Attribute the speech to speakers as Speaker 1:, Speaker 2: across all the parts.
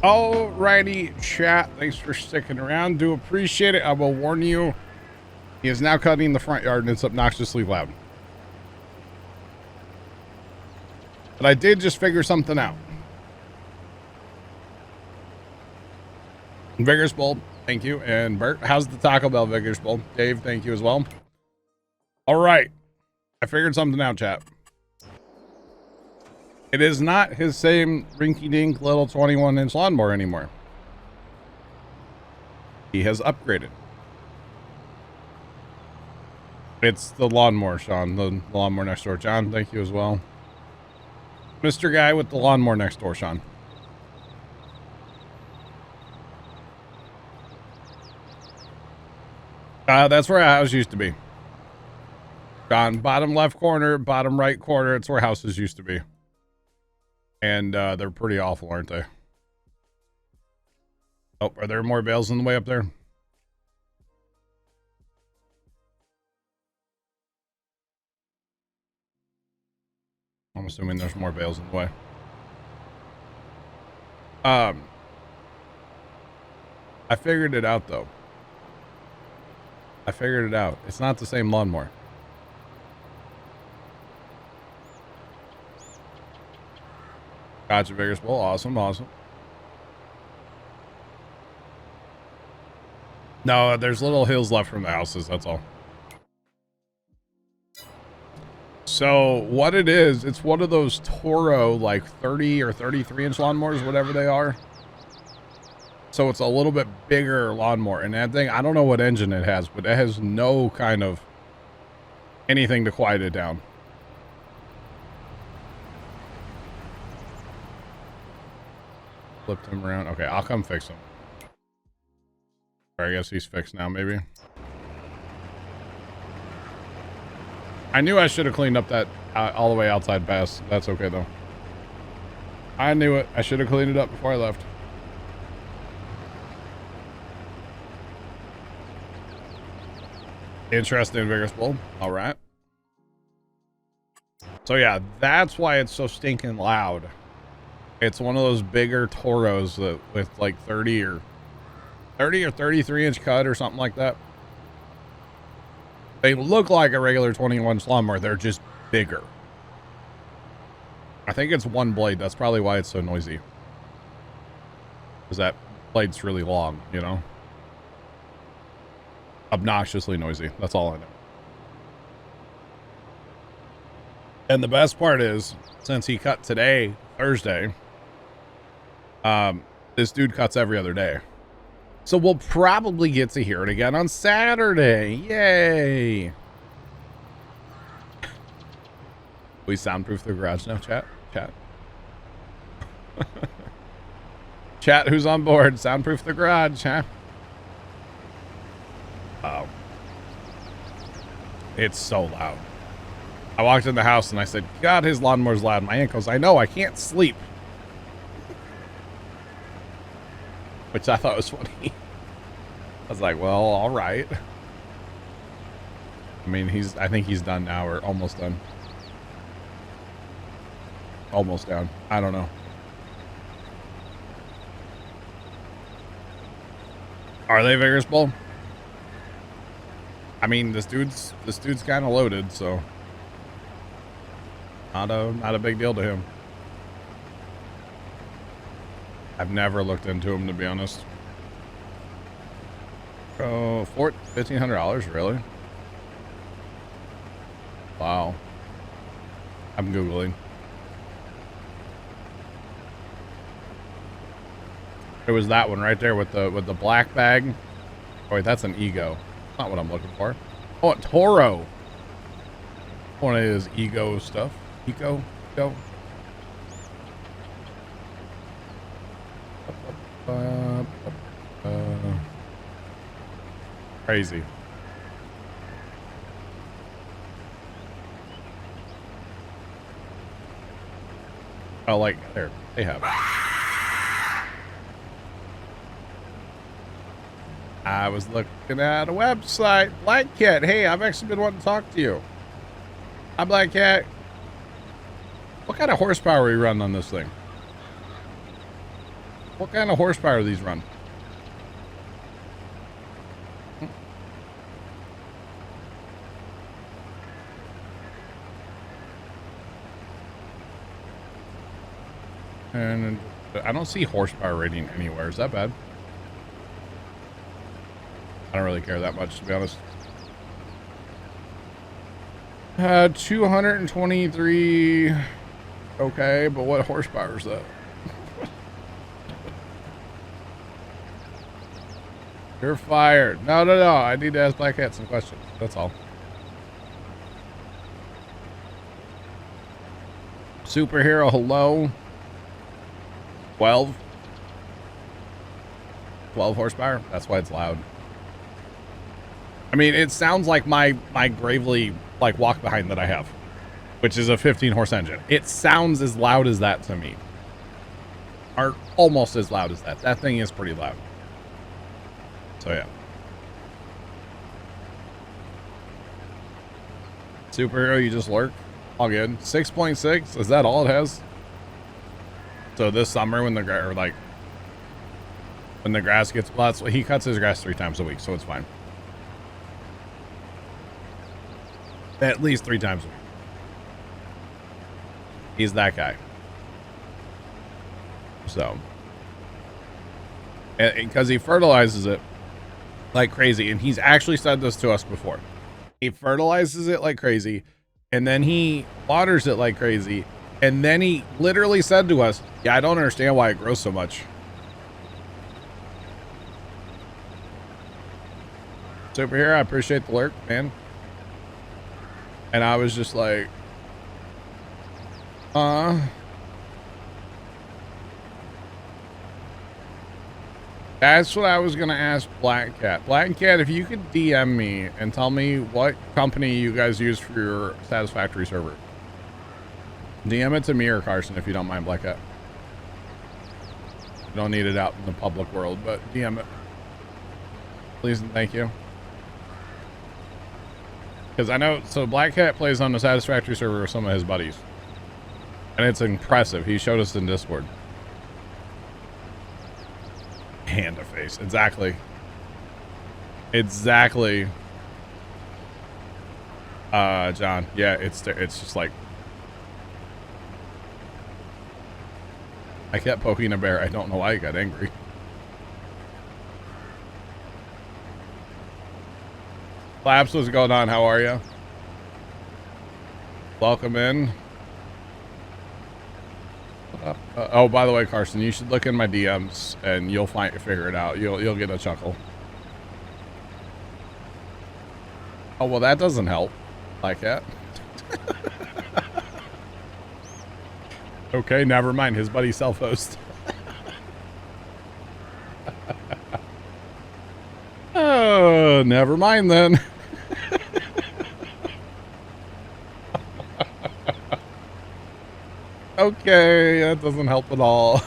Speaker 1: Alrighty, chat. Thanks for sticking around. Do appreciate it. I will warn you, he is now cutting the front yard and it's obnoxiously loud. But I did just figure something out. Vigorous Bowl, thank you. And Bert, how's the Taco Bell Vigorous Bowl? Dave, thank you as well. All right. I figured something out, chat. It is not his same rinky-dink little 21-inch lawnmower anymore. He has upgraded. It's the lawnmower, Sean. The lawnmower next door. John, thank you as well. Mr. Guy with the lawnmower next door, Sean. That's where a house used to be. John, bottom left corner, bottom right corner. It's where houses used to be. And they're pretty awful, aren't they? Oh, are there more bales in the way up there? I'm assuming there's more bales in the way. I figured it out, though. I figured it out. It's not the same lawnmower. Gotcha, Vigorous Bowl. Awesome, awesome. No, there's little hills left from the houses, that's all. So, what it is, it's one of those Toro, like 30 or 33-inch lawnmowers, whatever they are. So, it's a little bit bigger lawnmower. And that thing, I don't know what engine it has, but it has no kind of anything to quiet it down. Flipped him around. Okay, I'll come fix him. I guess he's fixed now, maybe. I knew I should have cleaned up that all the way outside pass. That's okay, though. I knew it. I should have cleaned it up before I left. Interesting, Vigorous Bull. All right. So, yeah, that's why it's so stinking loud. It's one of those bigger Toros that, with like 30 or 33-inch cut or something like that. They look like a regular 21-inch lawnmower. They're just bigger. I think it's one blade. That's probably why it's so noisy. Because that blade's really long, you know? Obnoxiously noisy. That's all I know. And the best part is, since he cut today, Thursday, this dude cuts every other day. So we'll probably get to hear it again on Saturday. Yay. We soundproof the garage now, chat? Chat. Chat, who's on board? Soundproof the garage, huh? Oh. It's so loud. I walked in the house and I said, God, his lawnmower's loud. My aunt goes, I know, I can't sleep. Which I thought was funny. I was like, well, all right. I mean, I think he's done now, or almost done. Almost down. I don't know. Are they Vigorous Bull? I mean, this dude's kind of loaded, so not a big deal to him. I've never looked into him, to be honest. Oh, $1,500, really? Wow. I'm Googling. It was that one right there with the black bag. Oh, wait, that's an Ego. Not what I'm looking for. Oh, a Toro. One of his Ego stuff. Ego. Crazy. Oh, like, there, they have it. I was looking at a website. Black Cat, hey, I've actually been wanting to talk to you. Hi, Black Cat. What kind of horsepower are you running on this thing? What kind of horsepower do these run? And I don't see horsepower rating anywhere. Is that bad? I don't really care that much, to be honest. 223. Okay, but what horsepower is that? You're fired. No. I need to ask Black Cat some questions. That's all. Superhero, hello. 12 horsepower. That's why it's loud. I mean, it sounds like my Gravely like walk behind that I have, which is a 15 horse engine. It sounds as loud as that to me, or almost as loud as that. That thing is pretty loud. So yeah. Superhero, you just lurk. All good. 6.6. Is that all it has? So this summer when the grass gets, well, he cuts his grass 3 times a week, so it's fine. At least 3 times a week. He's that guy. So, because he fertilizes it like crazy, and he's actually said this to us before. He fertilizes it like crazy, and then he waters it like crazy. And then he literally said to us, yeah, I don't understand why it grows so much. Superhero, I appreciate the lurk, man. And I was just like, that's what I was going to ask Black Cat. Black Cat, if you could DM me and tell me what company you guys use for your Satisfactory server. DM it to me or Carson if you don't mind, Black Cat. You don't need it out in the public world, but DM it. Please and thank you. Because I know, so Black Cat plays on the Satisfactory server with some of his buddies. And it's impressive. He showed us in Discord. Hand to face. Exactly. Exactly. John. Yeah, it's just like, I kept poking a bear. I don't know why he got angry. Flaps, what's going on? How are you? Welcome in. Oh, by the way, Carson, you should look in my DMs and you'll figure it out. You'll get a chuckle. Oh, well, that doesn't help. Like that. Okay, never mind. His buddy self-host. Oh, never mind then. Okay, that doesn't help at all.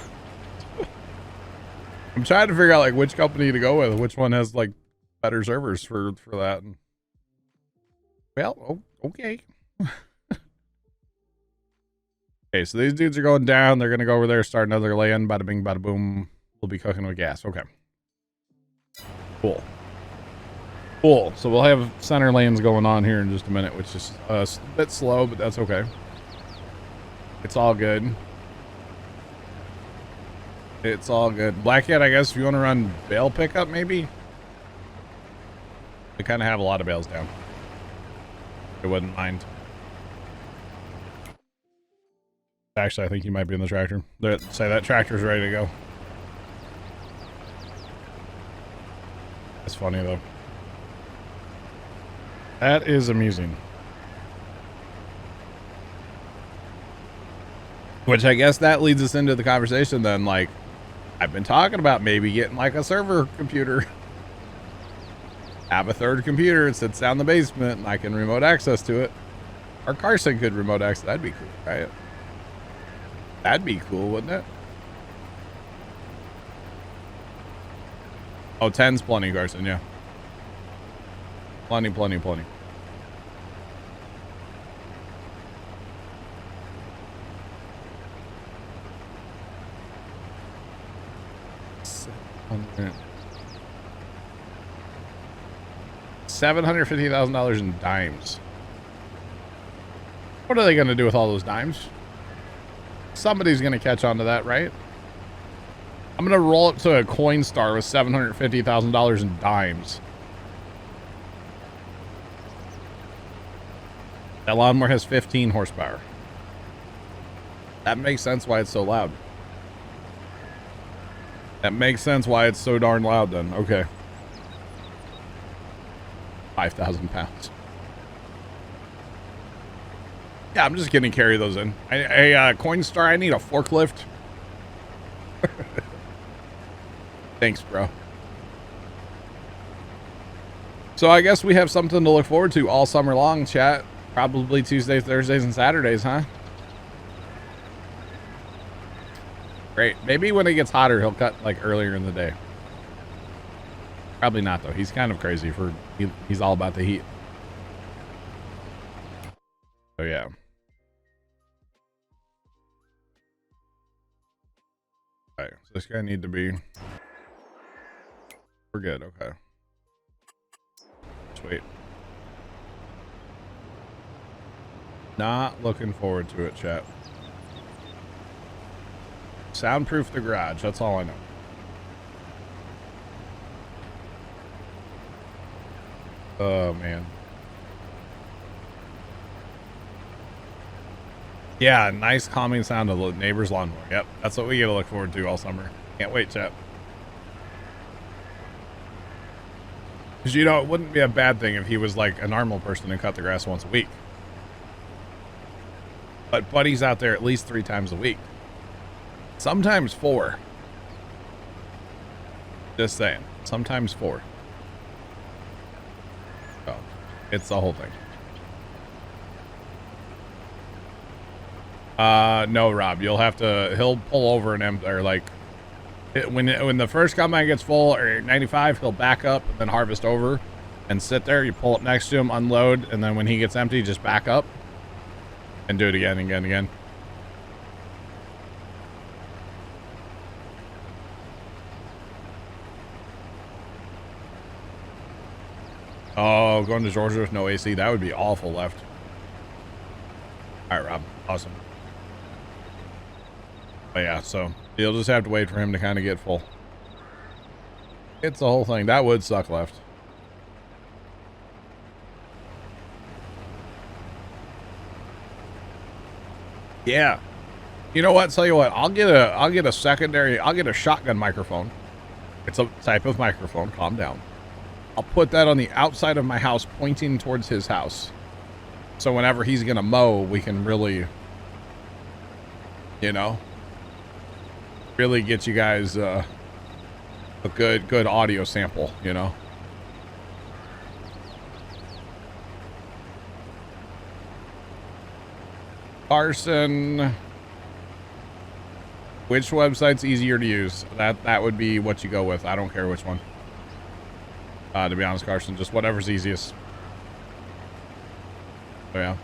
Speaker 1: I'm trying to figure out like which company to go with, which one has like better servers for that. Well, okay. Okay, so these dudes are going down. They're gonna go over there, start another land. Bada bing, bada boom. We'll be cooking with gas. Okay. Cool. Cool. So we'll have center lanes going on here in just a minute, which is a bit slow, but that's okay. It's all good. It's all good. Black Cat, I guess if you want to run bale pickup, maybe? We kind of have a lot of bales down. I wouldn't mind. Actually, I think you might be in the tractor. Say that tractor's ready to go. That's funny, though. That is amusing. Which I guess that leads us into the conversation then, like, I've been talking about maybe getting like a server computer. Have a third computer. It sits down in the basement and I can remote access to it. Or Carson could remote access. That'd be cool, right? That'd be cool, wouldn't it? Oh, 10's plenty, Carson, yeah. Plenty, plenty, plenty. $750,000 in dimes. What are they going to do with all those dimes? Somebody's going to catch on to that, right? I'm going to roll up to a Coinstar with $750,000 in dimes. That lawnmower has 15 horsepower. That makes sense why it's so loud. That makes sense why it's so darn loud then. Okay. 5,000 pounds. Yeah, I'm just going to carry those in. Coinstar, I need a forklift. Thanks, bro. So I guess we have something to look forward to all summer long, chat. Probably Tuesdays, Thursdays, and Saturdays, huh? Great. Maybe when it gets hotter, he'll cut like earlier in the day. Probably not, though. He's kind of crazy for... He's all about the heat. So, yeah. Alright, so this guy need to be... We're good, okay. Sweet. Not looking forward to it, chat. Soundproof the garage, that's all I know. Oh, man. Yeah, nice calming sound of the neighbor's lawnmower. Yep, that's what we gotta look forward to all summer. Can't wait, chat. Because, you know, it wouldn't be a bad thing if he was like a normal person and cut the grass once a week. But Buddy's out there at least 3 times a week. Sometimes 4. Just saying. Sometimes 4. Oh, it's the whole thing. No, Rob, you'll have to, he'll pull over and empty, or like, when the first combine gets full, or 95, he'll back up and then harvest over and sit there. You pull up next to him, unload, and then when he gets empty, just back up and do it again and again and again. Oh, going to Georgia with no AC, that would be awful left. All right, Rob, awesome. But yeah, so you'll just have to wait for him to kind of get full. It's the whole thing. That would suck left. Yeah. You know what? Tell you what, I'll get a secondary, I'll get a shotgun microphone. It's a type of microphone. Calm down. I'll put that on the outside of my house pointing towards his house. So whenever he's going to mow, we can really, you know, really get you guys a good audio sample, you know. Carson, which website's easier to use? That would be what you go with. I don't care which one. To be honest, Carson, just whatever's easiest. Oh, yeah.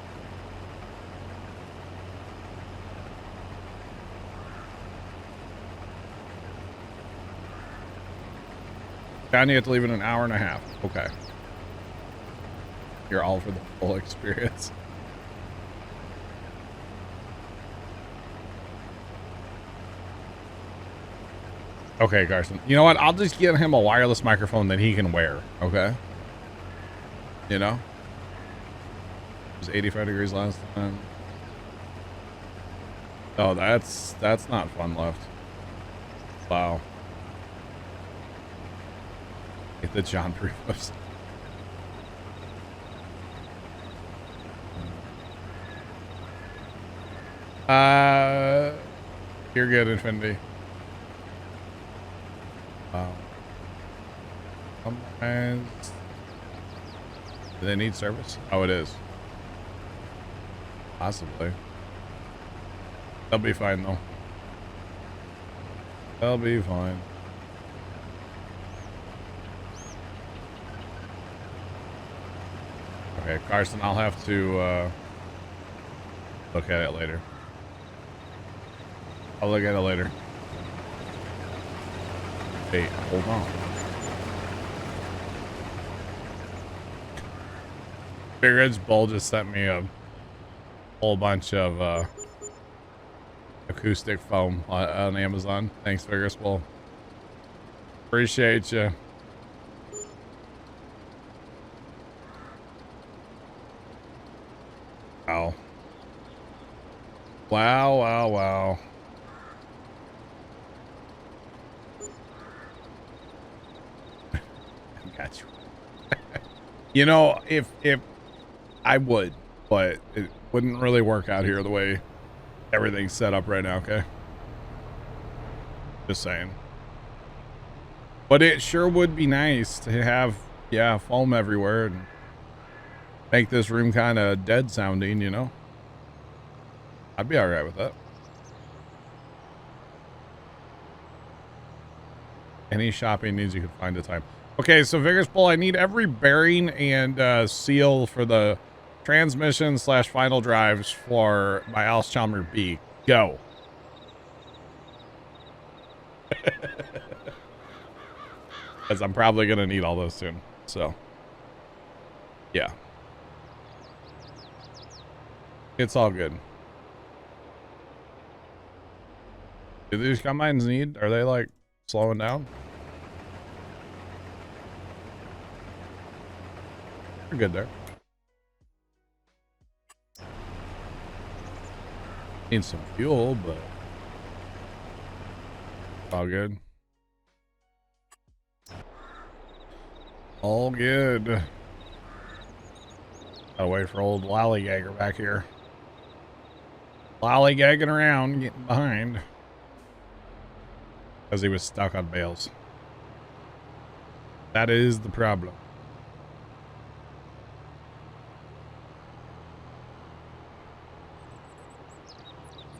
Speaker 1: John, you have to leave in an hour and a half. Okay. You're all for the full experience. Okay, Carson. You know what? I'll just get him a wireless microphone that he can wear. Okay? You know? It was 85 degrees last time. Oh, that's not fun left. Wow. Get the John Preflips. You're good, Infinity. Wow. Sometimes. Do they need service? Oh, it is. Possibly. They'll be fine, though. They'll be fine. Okay, Carson, I'll have to look at it later. I'll look at it later. Wait, hold on. Vigorous Bull just sent me a whole bunch of acoustic foam on Amazon. Thanks, Vigorous Bull. Appreciate you. Wow. Wow, wow, wow. I got you. You know, if I would, but it wouldn't really work out here the way everything's set up right now, okay? Just saying. But it sure would be nice to have, yeah, foam everywhere and make this room kind of dead sounding, you know? I'd be all right with that. Any shopping needs you could find a time. Okay, so Vigorous Bull, I need every bearing and seal for the transmission / final drives for my Alice Chalmers B. Go. Because I'm probably going to need all those soon. So, yeah. It's all good. Do these combines need? Are they like slowing down? We're good there. Need some fuel, but all good. All good. Gotta wait for old Lollygagger back here. Lollygagging around, getting behind. Because he was stuck on bales. That is the problem.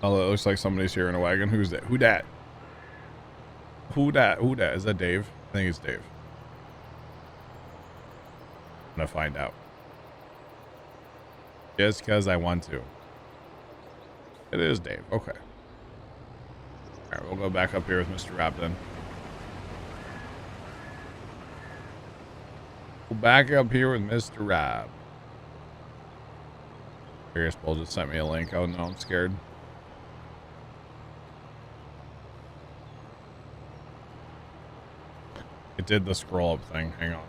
Speaker 1: Oh, it looks like somebody's here in a wagon. Who's that? Who dat? Who dat? Who dat? Is that Dave? I think it's Dave. I'm gonna find out. Just because I want to. It is Dave. Okay. Alright, we'll go back up here with Mr. Rob then. We'll back up here with Mr. Rob. Curious Bull just sent me a link. Oh no, I'm scared. It did the scroll up thing. Hang on.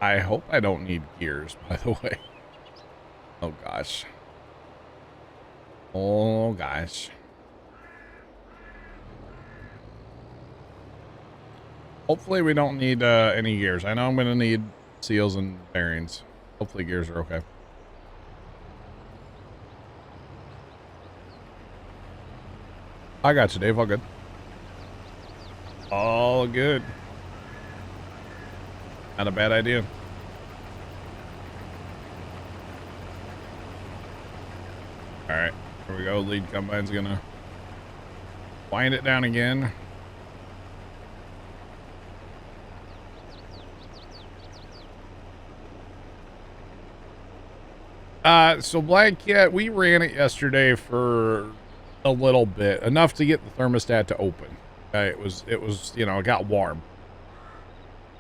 Speaker 1: I hope I don't need gears, by the way. Oh gosh. Oh gosh. Hopefully we don't need any gears. I know I'm going to need seals and bearings. Hopefully gears are okay. I got you, Dave. All good. All good. Not a bad idea. All right, here we go. Lead combine's gonna wind it down again. So Black Cat, we ran it yesterday for a little bit, enough to get the thermostat to open. It was, you know, it got warm.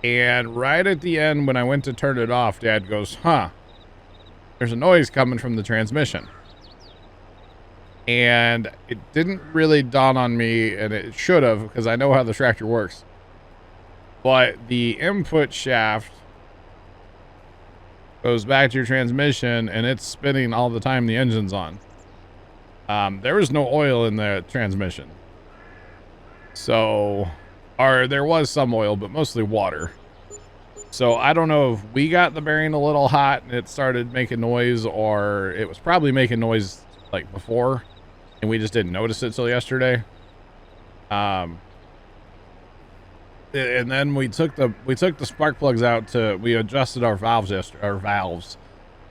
Speaker 1: And right at the end, when I went to turn it off, Dad goes, huh, there's a noise coming from the transmission. And it didn't really dawn on me, and it should have, because I know how the tractor works. But the input shaft goes back to your transmission, and it's spinning all the time the engine's on. There was no oil in the transmission. So, or there was some oil, but mostly water. So I don't know if we got the bearing a little hot and it started making noise, or it was probably making noise like before and we just didn't notice it till yesterday. And then we took the spark plugs out we adjusted our valves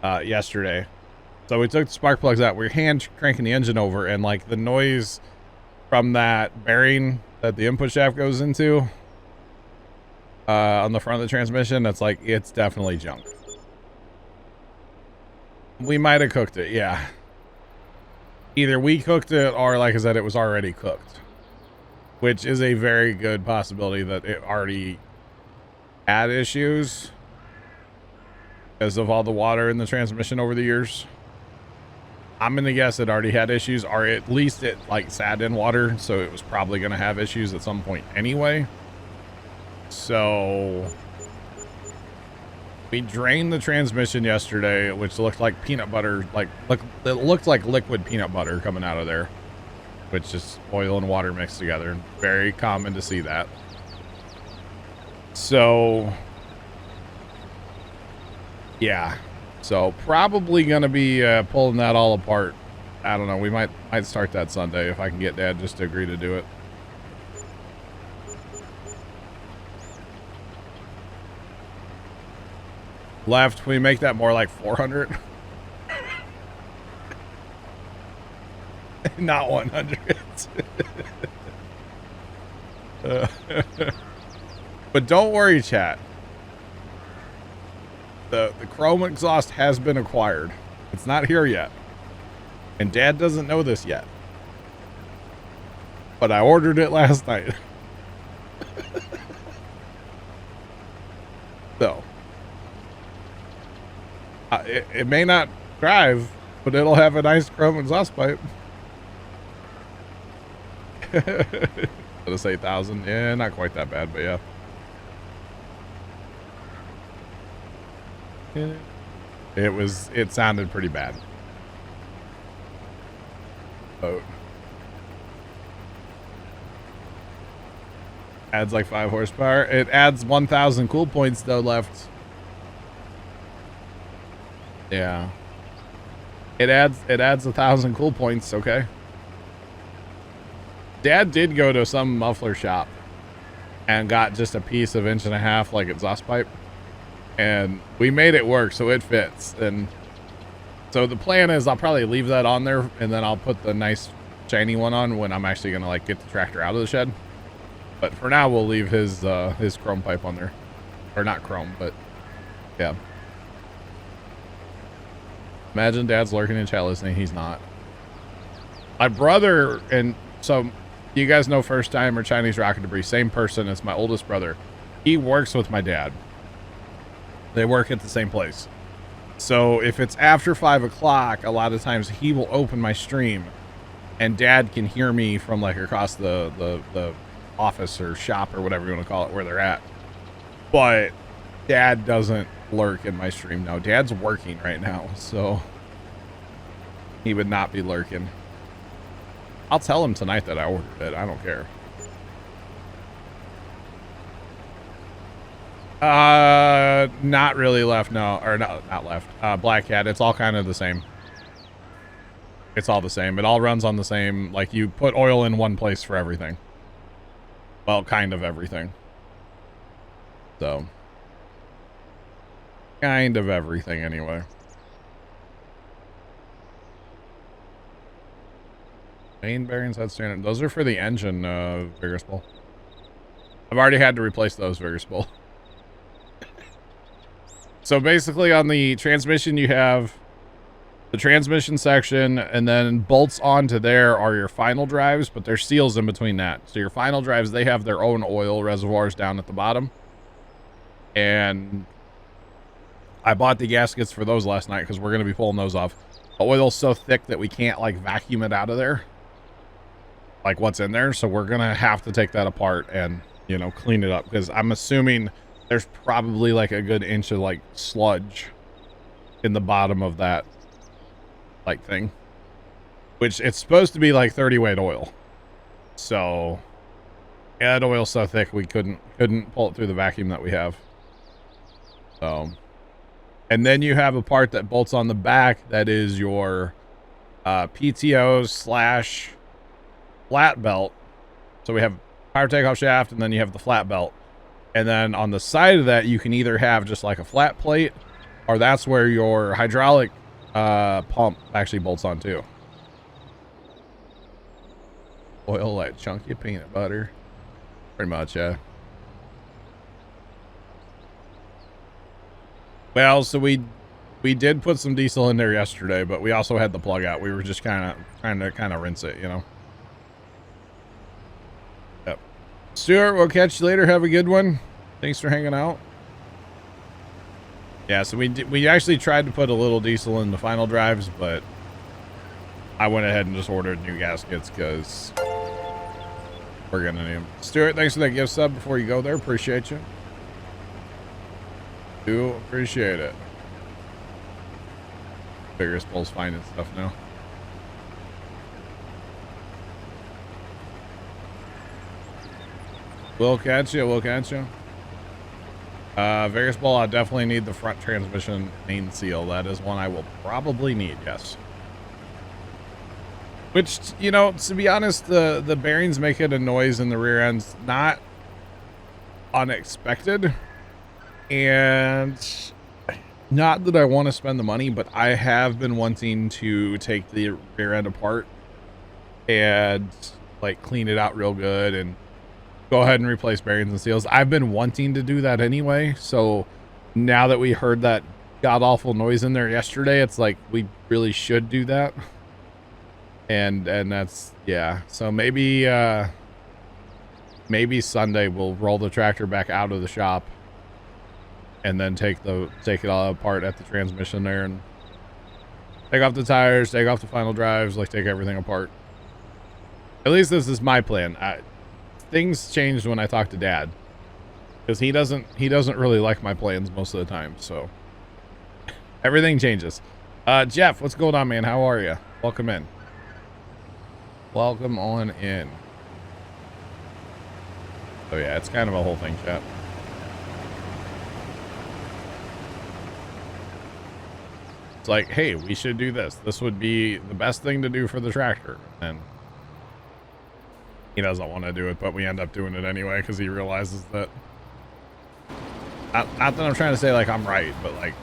Speaker 1: yesterday. So we took the spark plugs out. We were hand cranking the engine over, and like the noise from that bearing that the input shaft goes into on the front of the transmission, that's like, it's definitely junk. We might have cooked it, yeah. Either we cooked it or, like I said, it was already cooked, which is a very good possibility that it already had issues because of all the water in the transmission over the years. I'm gonna guess it already had issues, or at least it like sat in water, so it was probably gonna have issues at some point anyway. So we drained the transmission yesterday, which looked like peanut butter, it looked like liquid peanut butter coming out of there, which is oil and water mixed together. Very common to see that. So yeah, so probably gonna be pulling that all apart. I don't know. We might start that Sunday if I can get Dad just to agree to do it. Left. Can we make that more like 400? Not 100. But don't worry, chat. The chrome exhaust has been acquired. It's not here yet. And Dad doesn't know this yet. But I ordered it last night. So. It may not drive, but it'll have a nice chrome exhaust pipe. Let's say 1,000. Yeah, not quite that bad, but yeah. It sounded pretty bad. Oh. Adds like 5 horsepower. It adds 1,000 cool points though left. Yeah. It adds 1,000 cool points, okay? Dad did go to some muffler shop and got just a piece of 1.5 like exhaust pipe. And we made it work so it fits. And so the plan is I'll probably leave that on there and then I'll put the nice shiny one on when I'm actually gonna like get the tractor out of the shed. But for now we'll leave his chrome pipe on there. Or not chrome, but yeah. Imagine Dad's lurking in chat listening. He's not. My brother, and so you guys know First Time or Chinese Rocket Debris, same person as my oldest brother. He works with my dad. They work at the same place. So if it's after 5 o'clock, a lot of times he will open my stream and Dad can hear me from like across the office or shop or whatever you want to call it where they're at. But Dad doesn't lurk in my stream now. Dad's working right now, so he would not be lurking. I'll tell him tonight that I ordered it. I don't care. Not really left, no. Or not left. Black Cat, it's all kind of the same. It's all the same. It all runs on the same, like you put oil in one place for everything. Well, kind of everything. So. Kind of everything, anyway. Main bearings, head standard. Those are for the engine, Vigorous Bull. I've already had to replace those, Vigorous Bull. So basically on the transmission, you have the transmission section, and then bolts onto there are your final drives, but there's seals in between that. So your final drives, they have their own oil reservoirs down at the bottom. And I bought the gaskets for those last night because we're going to be pulling those off. The oil's so thick that we can't like vacuum it out of there. Like what's in there. So we're going to have to take that apart and, you know, clean it up. Because I'm assuming there's probably like a good inch of like sludge in the bottom of that like thing. Which it's supposed to be like 30 weight oil. So yeah, that oil's so thick we couldn't pull it through the vacuum that we have. So, and then you have a part that bolts on the back that is your PTO / flat belt. So we have power takeoff shaft, and then you have the flat belt. And then on the side of that, you can either have just like a flat plate, or that's where your hydraulic pump actually bolts on too. Oil like chunky peanut butter. Pretty much, yeah. Well, so we We did put some diesel in there yesterday, but we also had the plug out. We were just kind of trying to rinse it, you know. Yep. Stuart, we'll catch you later. Have a good one. Thanks for hanging out. Yeah, so we actually tried to put a little diesel in the final drives, but I went ahead and just ordered new gaskets because we're gonna need them. Stuart, thanks for that gift sub before you go there. Appreciate you. Do appreciate it. Biggest Bull's finding stuff now. We'll catch you. We'll catch you. Vegas Bull, I definitely need the front transmission main seal. That is one I will probably need. Yes. Which, you know, to be honest, the bearings making a noise in the rear end's not unexpected, and not that I want to spend the money, but I have been wanting to take the rear end apart and like clean it out real good and go ahead and replace bearings and seals. I've been wanting to do that anyway, so now that we heard that god-awful noise in there yesterday, it's like we really should do that. And that's, yeah, so maybe maybe Sunday we'll roll the tractor back out of the shop and then take it all apart at the transmission there and take off the tires, take off the final drives, like take everything apart. At least this is my plan. Things changed when I talked to Dad, because he doesn't really like my plans most of the time, so everything changes. Jeff, what's going on, man? How are you? Welcome in. Welcome on in. Oh yeah, it's kind of a whole thing, chat. It's like, hey, we should do this. This would be the best thing to do for the tractor. And he doesn't want to do it, but we end up doing it anyway because he realizes that. Not that I'm trying to say like I'm right, but like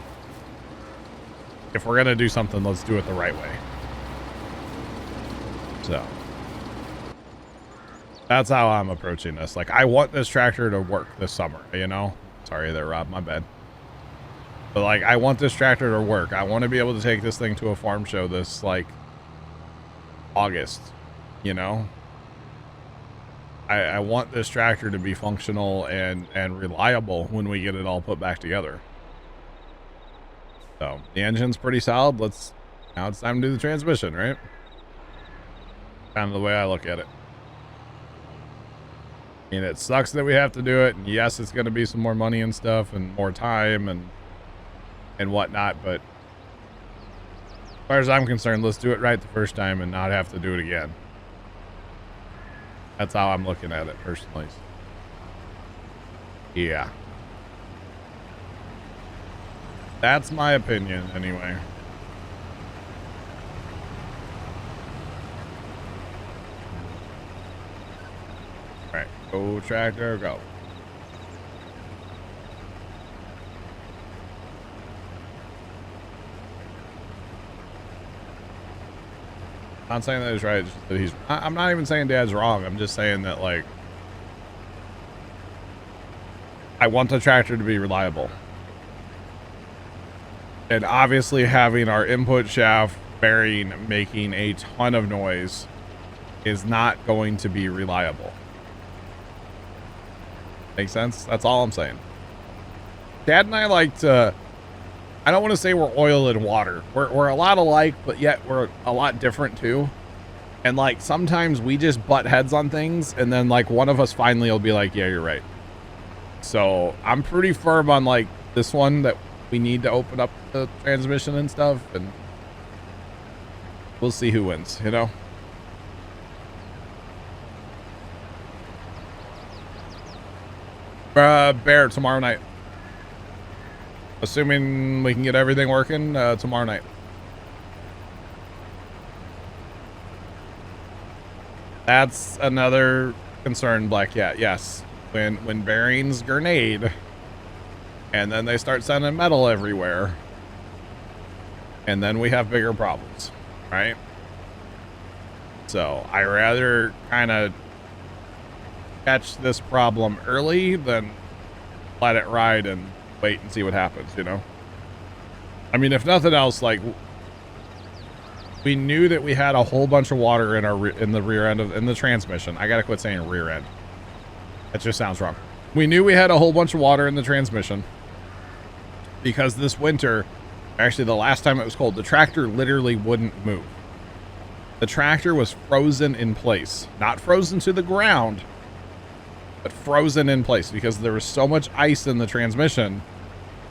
Speaker 1: if we're gonna do something, let's do it the right way. So that's how I'm approaching this. Like, I want this tractor to work this summer, you know? Sorry there, Rob, my bad. But like, I want this tractor to work. I want to be able to take this thing to a farm show this like August, you know? I want this tractor to be functional and reliable when we get it all put back together. So the engine's pretty solid. Now it's time to do the transmission, right? Kind of the way I look at it. I mean, it sucks that we have to do it, and yes, it's going to be some more money and stuff and more time and whatnot, but as far as I'm concerned, let's do it right the first time and not have to do it again. That's how I'm looking at it personally. Yeah. That's my opinion anyway. All right, go tractor, go. I'm not saying that he's right, just that I'm not even saying Dad's wrong. I'm just saying that, like, I want the tractor to be reliable. And obviously having our input shaft bearing making a ton of noise is not going to be reliable. Make sense? That's all I'm saying. Dad and I like to, I don't want to say we're oil and water. We're a lot alike, but yet we're a lot different too. And like sometimes we just butt heads on things, and then like one of us finally will be like, yeah, you're right. So I'm pretty firm on like this one that we need to open up the transmission and stuff, and we'll see who wins, you know? Bear tomorrow night. Assuming we can get everything working tomorrow night. That's another concern, Black Cat. Yes, when bearings grenade, and then they start sending metal everywhere, and then we have bigger problems, right? So I rather kind of catch this problem early than let it ride and wait and see what happens, you know? I mean, if nothing else, like, we knew that we had a whole bunch of water in the rear end in the transmission. I gotta quit saying rear end. That just sounds wrong. We knew we had a whole bunch of water in the transmission because this winter, actually the last time it was cold, the tractor literally wouldn't move. The tractor was frozen in place, not frozen to the ground, but frozen in place because there was so much ice in the transmission.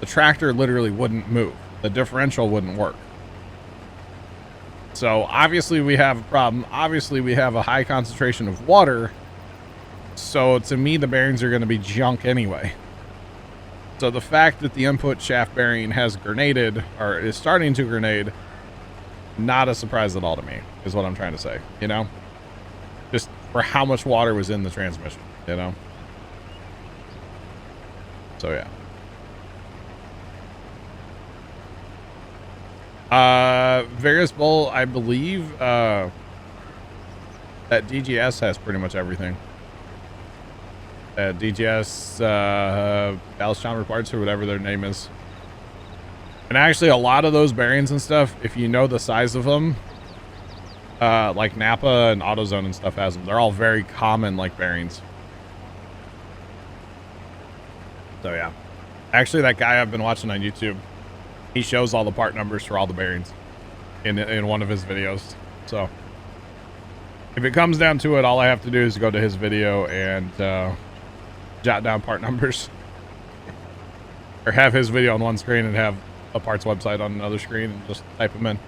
Speaker 1: The tractor literally wouldn't move. The differential wouldn't work. So obviously we have a problem. Obviously we have a high concentration of water. So to me, the bearings are going to be junk anyway. So the fact that the input shaft bearing has grenaded or is starting to grenade, not a surprise at all to me, is what I'm trying to say, you know, just for how much water was in the transmission, you know? So yeah. Various Bull, I believe, that DGS has pretty much everything. DGS, Dallas Chalmers parts or whatever their name is. And actually a lot of those bearings and stuff, if you know the size of them, like Napa and AutoZone and stuff has them. They're all very common, like, bearings. So yeah. Actually, that guy I've been watching on YouTube, he shows all the part numbers for all the bearings in one of his videos. So if it comes down to it, all I have to do is go to his video and jot down part numbers, or have his video on one screen and have a parts website on another screen and just type them in.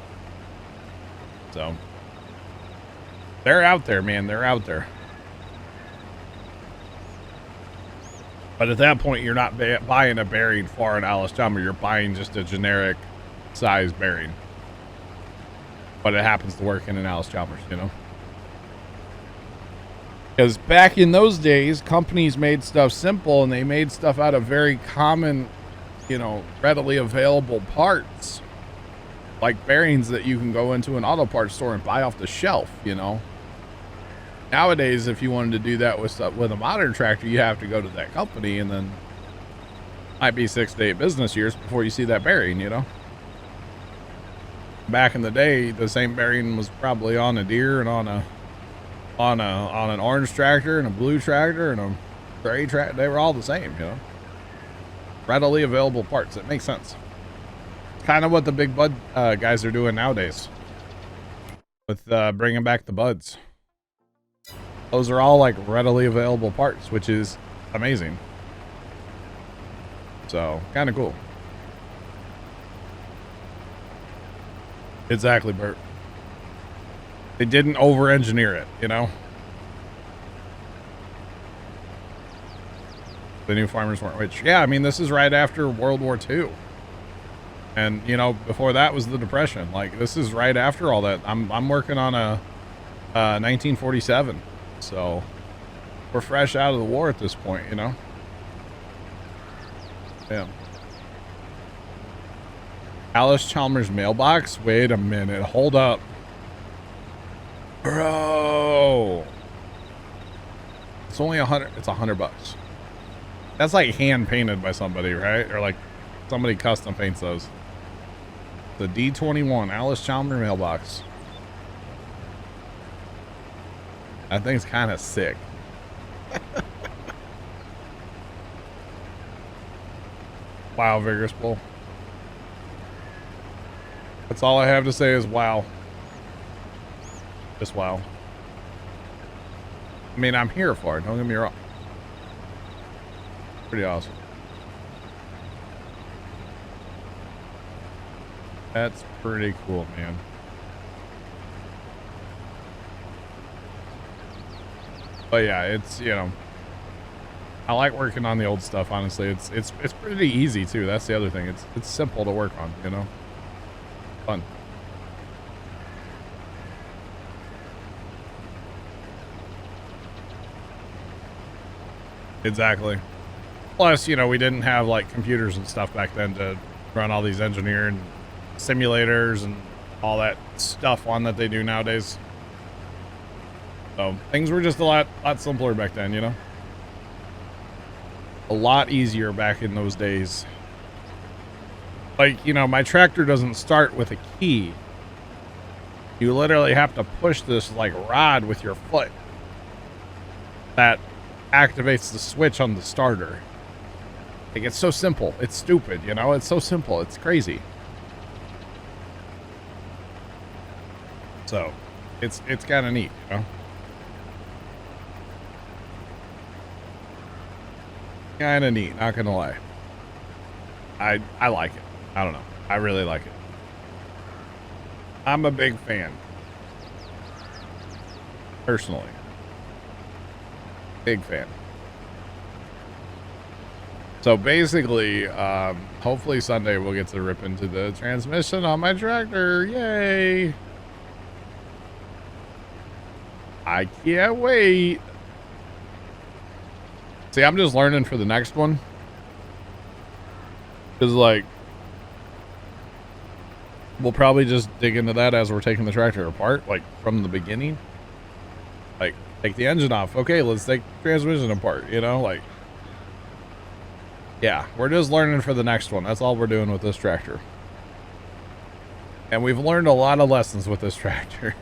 Speaker 1: So they're out there, man. They're out there. But at that point, you're not buying a bearing for an Alice Chalmers. You're buying just a generic size bearing. But it happens to work in an Alice Chalmers, you know? Because back in those days, companies made stuff simple and they made stuff out of very common, you know, readily available parts. Like bearings that you can go into an auto parts store and buy off the shelf, you know? Nowadays, if you wanted to do that with a modern tractor, you have to go to that company, and then might be 6 to 8 business years before you see that bearing, you know? Back in the day, the same bearing was probably on a Deere and on an orange tractor and a blue tractor and a gray tractor. They were all the same, you know? Readily available parts. It makes sense. Kind of what the big bud guys are doing nowadays with bringing back the buds. Those are all like readily available parts, which is amazing. So kind of cool. Exactly, Bert. They didn't over-engineer it, you know? The new farmers weren't rich. Yeah, I mean, this is right after World War II. And, you know, before that was the Depression. Like, this is right after all that. I'm working on a 1947. So we're fresh out of the war at this point, you know? Yeah. Alice Chalmers mailbox? Wait a minute. Hold up. Bro. It's only $100. It's $100. That's like hand painted by somebody, right? Or like somebody custom paints those. The D21 Alice Chalmers mailbox. That thing's kind of sick. Wow, Vigorous Bull. That's all I have to say is wow. Just wow. I mean, I'm here for it. Don't get me wrong. Pretty awesome. That's pretty cool, man. But yeah, it's, you know, I like working on the old stuff, honestly. It's pretty easy too. That's the other thing. It's simple to work on, you know. Fun. Exactly. Plus, you know, we didn't have like computers and stuff back then to run all these engineering simulators and all that stuff on that they do nowadays. So things were just a lot simpler back then, you know? A lot easier back in those days. Like, you know, my tractor doesn't start with a key. You literally have to push this like rod with your foot that activates the switch on the starter. Like, it's so simple. It's stupid, you know? It's so simple. It's crazy. So, it's kind of neat, you know? Kind of neat, not gonna lie. I like it. I don't know. I really like it. I'm a big fan. Personally. Big fan. So basically, hopefully Sunday we'll get to rip into the transmission on my tractor. Yay! I can't wait. See, I'm just learning for the next one. Because, like, we'll probably just dig into that as we're taking the tractor apart, like, from the beginning. Like, take the engine off. Okay, let's take the transmission apart, you know? Like, yeah, we're just learning for the next one. That's all we're doing with this tractor. And we've learned a lot of lessons with this tractor.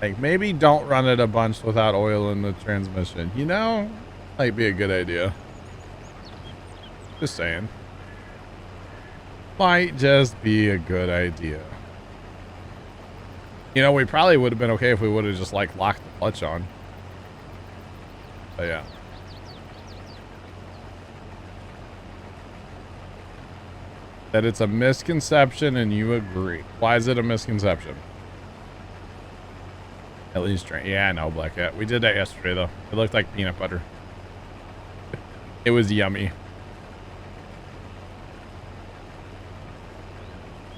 Speaker 1: Like, maybe don't run it a bunch without oil in the transmission. You know, might be a good idea. Just saying. Might just be a good idea. You know, we probably would have been okay if we would have just, like, locked the clutch on. But, yeah. That it's a misconception and you agree. Why is it a misconception? At least drink. Yeah, I know, Black Cat. We did that yesterday, though. It looked like peanut butter. It was yummy.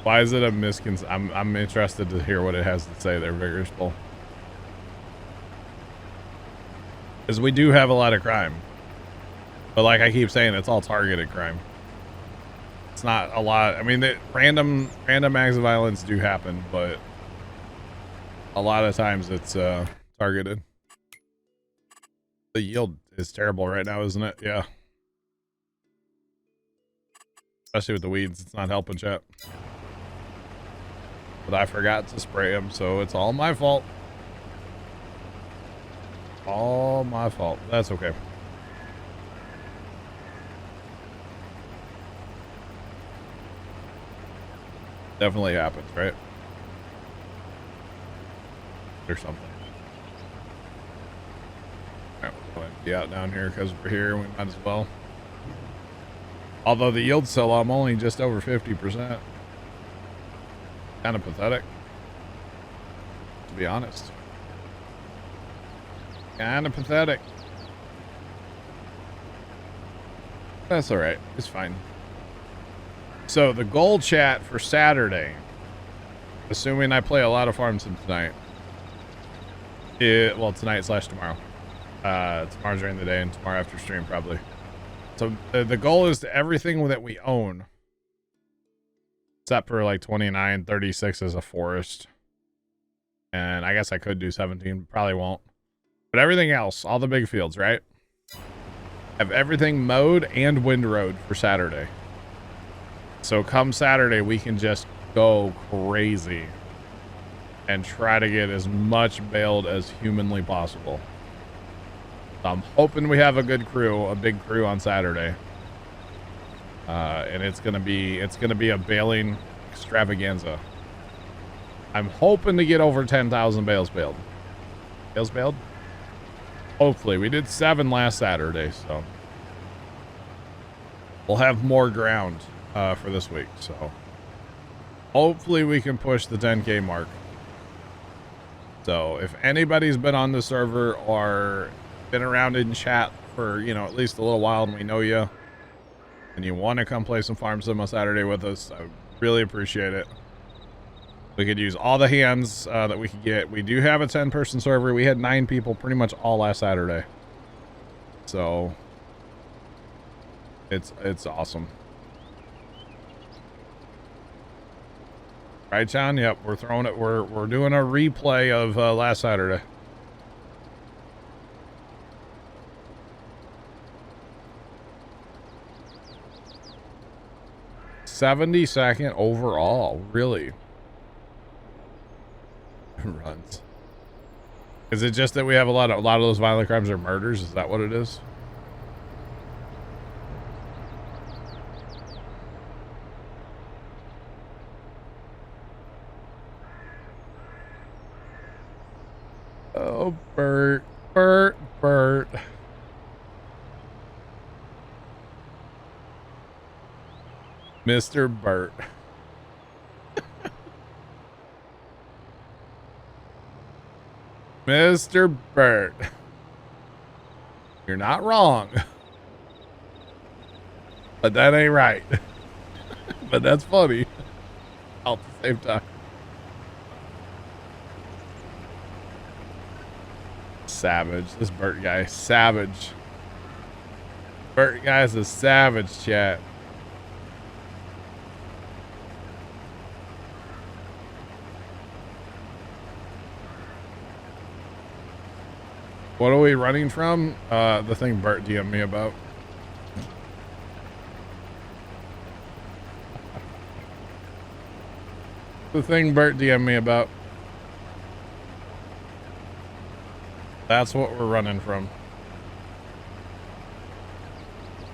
Speaker 1: Why is it a misconception? I'm interested to hear what it has to say there, Vigorous Bull. Because we do have a lot of crime. But like I keep saying, it's all targeted crime. It's not a lot. I mean, random acts of violence do happen, but a lot of times it's targeted. The yield is terrible right now, isn't it? Yeah. Especially with the weeds. It's not helping, chat. But I forgot to spray them, so it's all my fault. All my fault. That's okay. Definitely happens, right? Or something. Alright, we'll empty out down here because we're here. We might as well. Although the yield's so low, I'm only just over 50%. Kind of pathetic, to be honest. Kind of pathetic. That's all right. It's fine. So the goal, chat, for Saturday, assuming I play a lot of Farm Sim tonight, well, tonight / tomorrow. Tomorrow during the day and tomorrow after stream, probably. So the goal is to everything that we own, except for like 29, 36 as a forest. And I guess I could do 17, probably won't. But everything else, all the big fields, right? Have everything mowed and windrowed for Saturday. So come Saturday, we can just go crazy and try to get as much baled as humanly possible. I'm hoping we have a good crew, a big crew on Saturday. And it's gonna be a baling extravaganza. I'm hoping to get over 10,000 bales baled. Bales baled? Hopefully. We did 7 last Saturday, so we'll have more ground for this week. So hopefully we can push the 10K mark. So if anybody's been on the server or been around in chat for, you know, at least a little while and we know you, and you want to come play some Farm Sim on Saturday with us, I really appreciate it. We could use all the hands that we could get. We do have a 10-person server. We had 9 people pretty much all last Saturday. So it's awesome. Right, John? Yep, we're throwing it. We're doing a replay of last Saturday. 72nd overall. Really? Runs. Is it just that we have a lot of those violent crimes are murders? Is that what it is? Oh, Bert. Mr. Bert. Mr. Bert. You're not wrong. But that ain't right. But that's funny. All at the same time. Savage. This Bert guy. Savage. Bert guy's a savage, chat. What are we running from? The thing Bert DM'd me about. The thing Bert DM'd me about. That's what we're running from.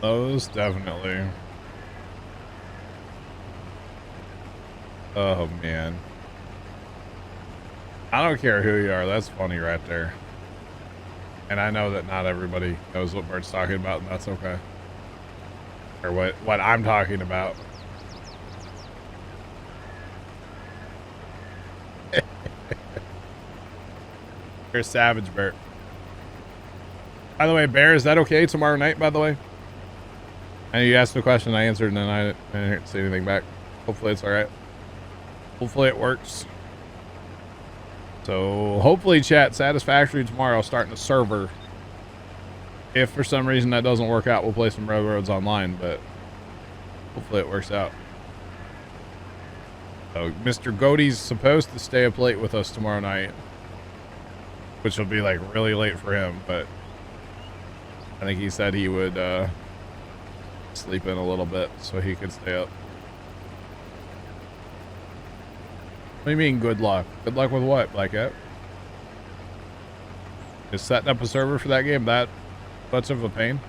Speaker 1: Those definitely. Oh man. I don't care who you are. That's funny right there. And I know that not everybody knows what Bert's talking about, and that's okay. Or what I'm talking about. You're a savage, Bert. By the way, Bear, is that okay tomorrow night, by the way? And you asked the question, I answered, and then I didn't say anything back. Hopefully it's alright. Hopefully it works. So hopefully, chat, Satisfactory tomorrow, starting a server. If for some reason that doesn't work out, we'll play some Railroads online, but hopefully it works out. So Mr. Godey's supposed to stay up late with us tomorrow night, which will be like really late for him, but I think he said he would sleep in a little bit so he could stay up. What do you mean good luck? Good luck with what, Black Cat? Is setting up a server for that game that much of a pain?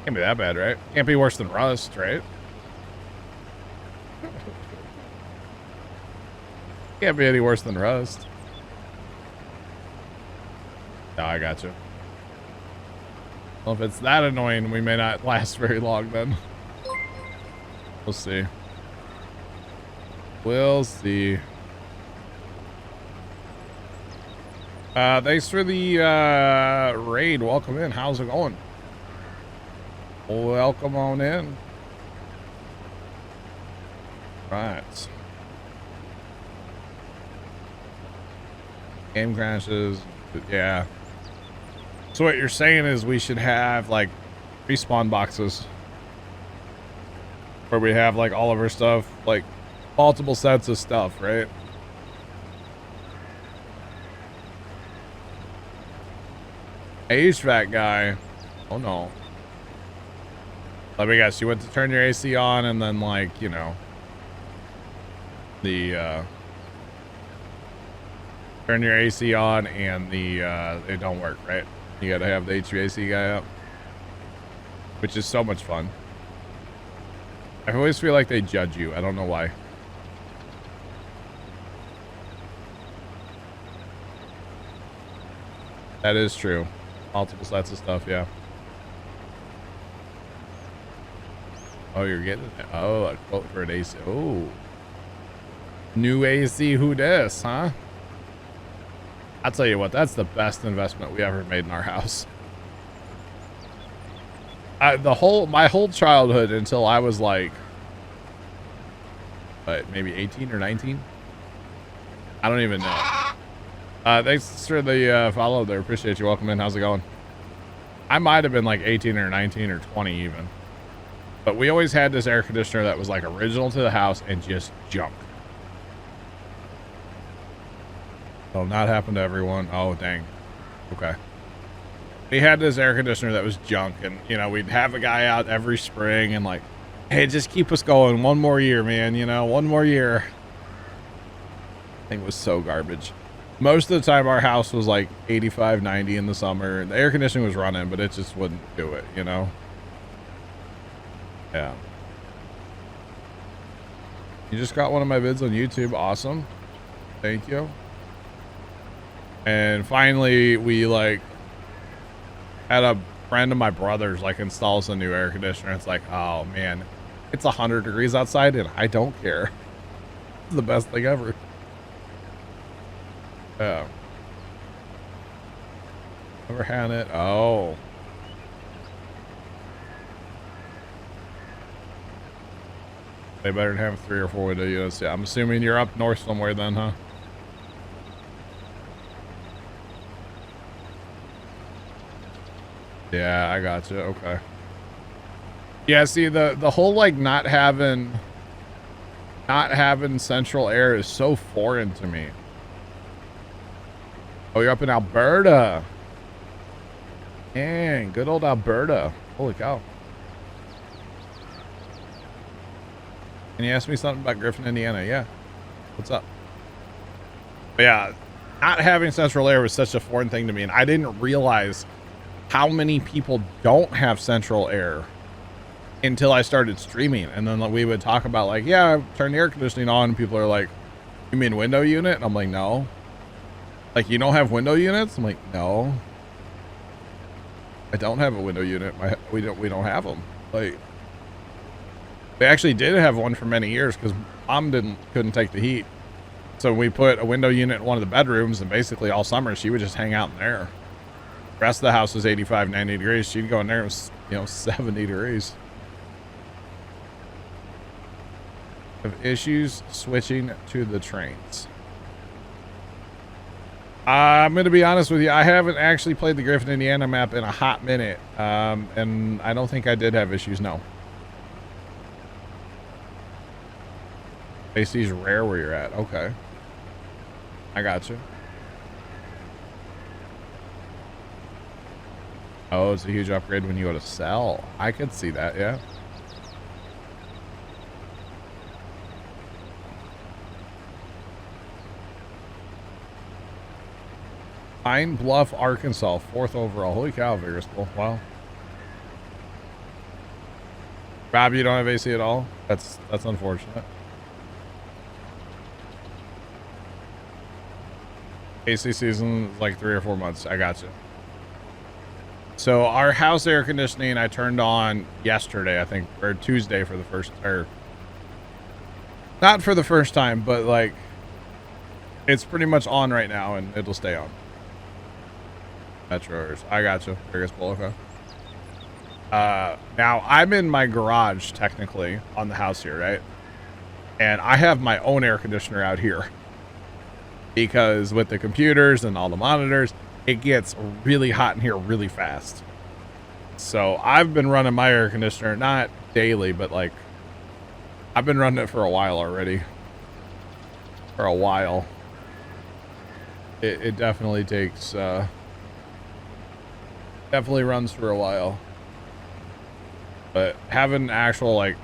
Speaker 1: Can't be that bad, right? Can't be worse than Rust, right? Can't be any worse than Rust. No, I got you. Well, if it's that annoying, we may not last very long then. We'll see. We'll see. Thanks for the raid. Welcome in. How's it going? Welcome on in. Right. Game crashes. Yeah. So what you're saying is we should have like respawn boxes where we have like all of our stuff, like multiple sets of stuff, right? HVAC guy. Oh no. Let me guess, you went to turn your AC on and then like, you know, the turn your AC on and the it don't work, right? You gotta have the HVAC guy up, which is so much fun. I always feel like they judge you. I don't know why. That is true. Multiple sets of stuff, yeah. Oh, you're getting it. Oh, a quote for an AC. Oh. New AC, who dis, huh? I'll tell you what, that's the best investment we ever made in our house. My whole childhood until I was like, what, maybe 18 or 19? I don't even know. Thanks for the follow there. Appreciate you. Welcome in. How's it going? I might have been like 18 or 19 or 20 even. But we always had this air conditioner that was like original to the house and just junk. Will not happen to everyone. Oh, dang. Okay. we had this air conditioner that was junk, and you know, we'd have a guy out every spring and like, hey, just keep us going one more year, man, you know, one more year. Thing was so garbage. Most of the time our house was like 85, 90 in the summer. The air conditioning was running, but it just wouldn't do it, you know? Yeah. You just got one of my vids on YouTube. Awesome. Thank you. And finally, we like had a friend of my brother's like installs a new air conditioner. It's like, oh man, it's 100 degrees outside and I don't care. It's the best thing ever. Yeah. Never had it. Oh. They better than have 3 or 4 window units. Yeah, I'm assuming you're up north somewhere then, huh? Yeah, I got you. Okay. Yeah, see the whole like not having central air is so foreign to me. Oh, you're up in Alberta. Dang, good old Alberta. Holy cow. Can you ask me something about Griffin, Indiana? Yeah. What's up? But yeah, not having central air was such a foreign thing to me, and I didn't realize how many people don't have central air until I started streaming. And then like, we would talk about like, yeah, turn the air conditioning on, and people are like, you mean window unit? And I'm like, no. Like, you don't have window units? I'm like, no. I don't have a window unit. We don't have them. Like, we actually did have one for many years because mom couldn't take the heat. So we put a window unit in one of the bedrooms, and basically all summer she would just hang out in there. The rest of the house was 85, 90 degrees. She'd go in there, it was, you know, 70 degrees. Have issues switching to the trains. I'm going to be honest with you. I haven't actually played the Griffin, Indiana map in a hot minute. And I don't think I did have issues, no. AC's rare where you're at. Okay. I got you. Oh, it's a huge upgrade when you go to sell. I could see that, yeah. Pine Bluff, Arkansas, 4th overall. Holy cow, Vigorous Bull. Wow. Rob, you don't have AC at all? That's unfortunate. AC season is like 3 or 4 months. I got you. So our house air conditioning I turned on yesterday, I think, or Tuesday for the first, or not for the first time, but like it's pretty much on right now and it'll stay on. Metroers. I got you. Biggest bull. Okay. Now I'm in my garage technically on the house here, right? And I have my own air conditioner out here because with the computers and all the monitors, it gets really hot in here really fast. So I've been running my air conditioner, not daily, but like I've been running it for a while already. For a while. It definitely takes, definitely runs for a while. But having actual like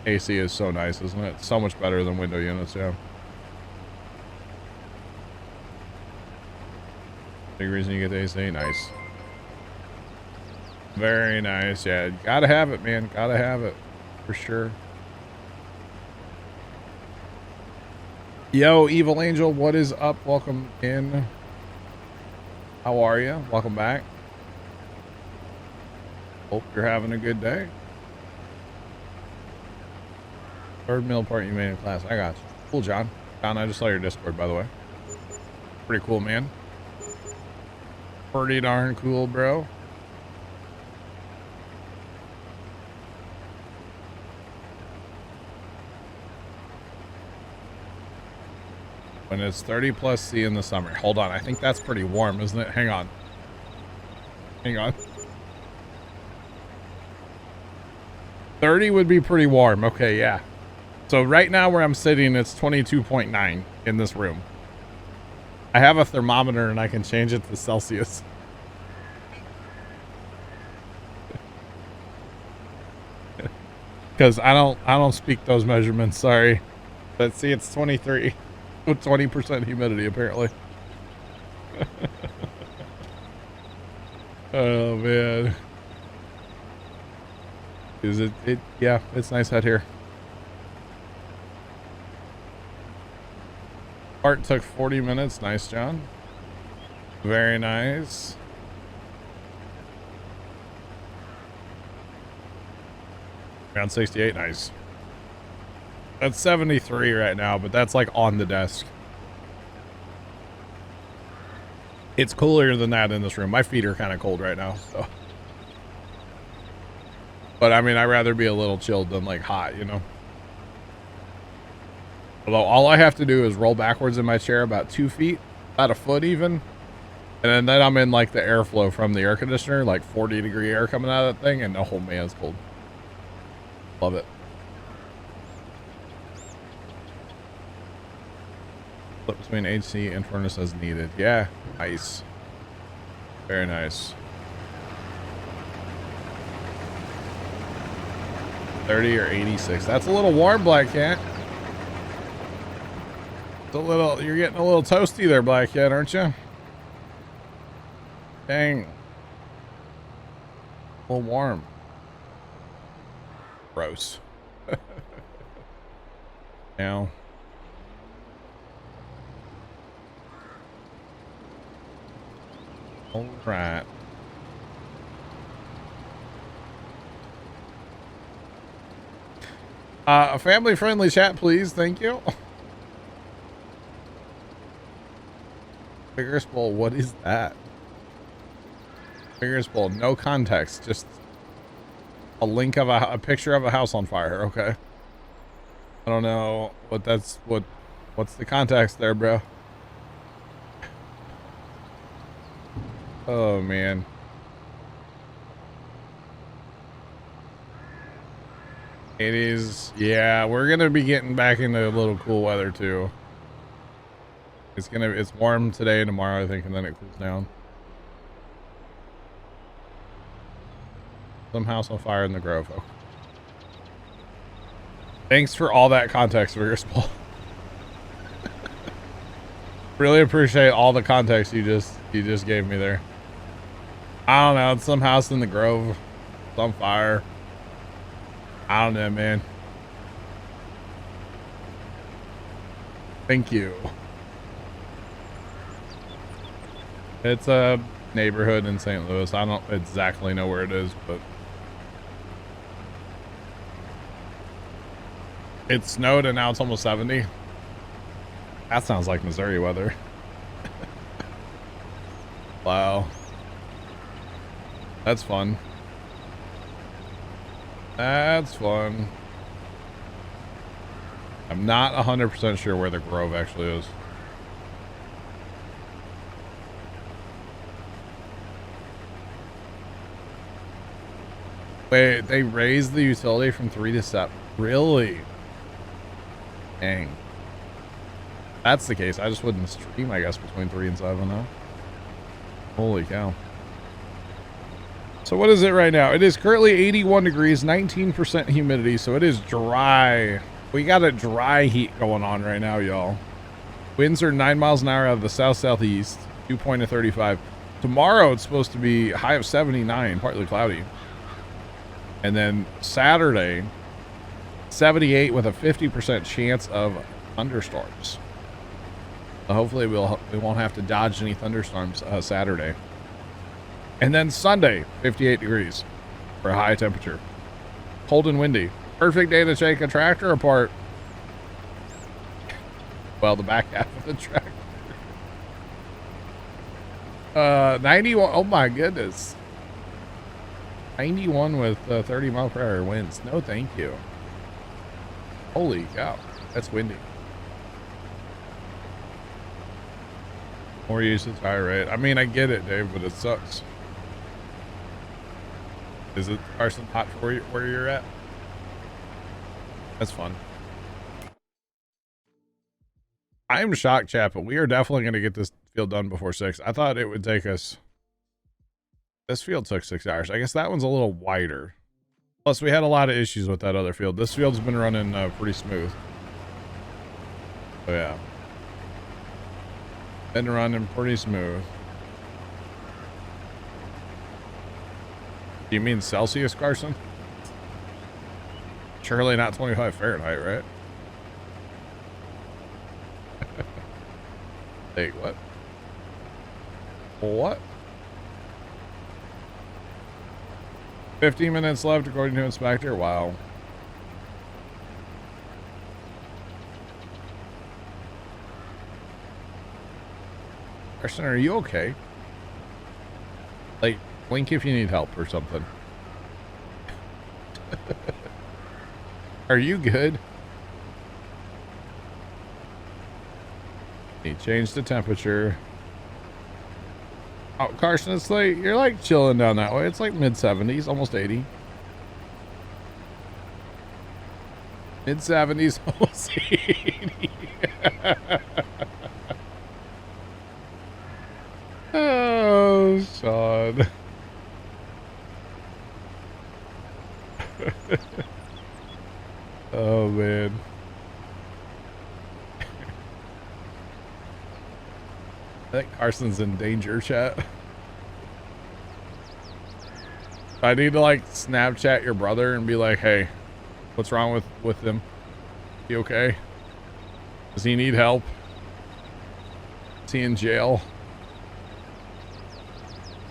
Speaker 1: AC is so nice, isn't it? So much better than window units, yeah. Big reason you get the AC, nice. Very nice, yeah. Gotta have it, man. Gotta have it. For sure. Yo, Evil Angel, what is up? Welcome in. How are you? Welcome back. Hope you're having a good day. Third meal part you made in class. I got you. Cool, John. John, I just saw your Discord, by the way. Pretty cool, man. Pretty darn cool, bro. When it's 30 plus C in the summer. Hold on. I think that's pretty warm, isn't it? Hang on. Hang on. 30 would be pretty warm. Okay, yeah. So right now where I'm sitting, it's 22.9 in this room. I have a thermometer and I can change it to Celsius. because I don't speak those measurements. Sorry, but see, it's 23 with 20% humidity apparently. Oh man, is it? Yeah, it's nice out here. Part took 40 minutes. Nice, John. Very nice. Around 68. Nice. That's 73 right now, but that's like on the desk. It's cooler than that in this room. My feet are kind of cold right now, so. But I mean, I'd rather be a little chilled than like hot, you know? Although all I have to do is roll backwards in my chair about 2 feet, about a foot even. And then I'm in like the airflow from the air conditioner, like 40-degree air coming out of that thing. And oh man, it's cold. Love it. Flip between AC and furnace as needed. Yeah, nice. Very nice. 30 or 86. That's a little warm, Black Cat. It's a little, you're getting a little toasty there, Black Cat, aren't you? Dang. A little warm. Gross. Now. All right. A family-friendly chat, please. Thank you. Figures Bowl, what is that? Figures Bowl, no context, just a link of a picture of a house on fire. Okay. I don't know what that's, what's the context there, bro? Oh, man. It is, yeah, we're gonna be getting back into a little cool weather too. It's warm today and tomorrow, I think, and then it cools down. Some house on fire in the Grove. Okay. Thanks for all that context, Vigorspol. Really appreciate all the context you just gave me there. I don't know, it's some house in the Grove. It's on fire. I don't know, man. Thank you. It's a neighborhood in St. Louis. I don't exactly know where it is, but it snowed and now it's almost 70. That sounds like Missouri weather. Wow. That's fun. That's fun. I'm not 100% sure where the Grove actually is. Wait, they raised the utility from 3 to 7. Really? Dang. That's the case. I just wouldn't stream, I guess, between 3 and 7, huh? Holy cow. So what is it right now? It is currently 81 degrees, 19% humidity, so it is dry. We got a dry heat going on right now, y'all. Winds are 9 miles an hour out of the south-southeast, dew point of 35. Tomorrow it's supposed to be high of 79, partly cloudy. And then Saturday, 78 with a 50% chance of thunderstorms. So hopefully we won't have to dodge any thunderstorms Saturday. And then Sunday, 58 degrees for a high temperature. Cold and windy. Perfect day to take a tractor apart. Well, the back half of the tractor. 91. Oh my goodness. 91 with 30 mile per hour winds. No, thank you. Holy cow. That's windy. More usage, higher rate. I mean, I get it, Dave, but it sucks. Is it Carson hot for you where you're at? That's fun. I am shocked, chat, but we are definitely going to get this field done before 6. I thought it would take us. This field took 6 hours. I guess that one's a little wider. Plus, we had a lot of issues with that other field. This field's been running pretty smooth. Oh, yeah. Been running pretty smooth. Do you mean Celsius, Carson? Surely not 25 Fahrenheit, right? Wait, what? What? 15 minutes left according to Inspector. Wow. Carson, are you okay? Like, blink if you need help or something. Are you good? He changed the temperature. Oh, Carson, it's like, you're like chilling down that way. It's like mid 70s, almost 80. Mid 70s, almost 80. Oh, Sean. Oh, man. I think Carson's in danger, chat. I need to like Snapchat your brother and be like, hey, what's wrong with him? He okay? Does he need help? Is he in jail?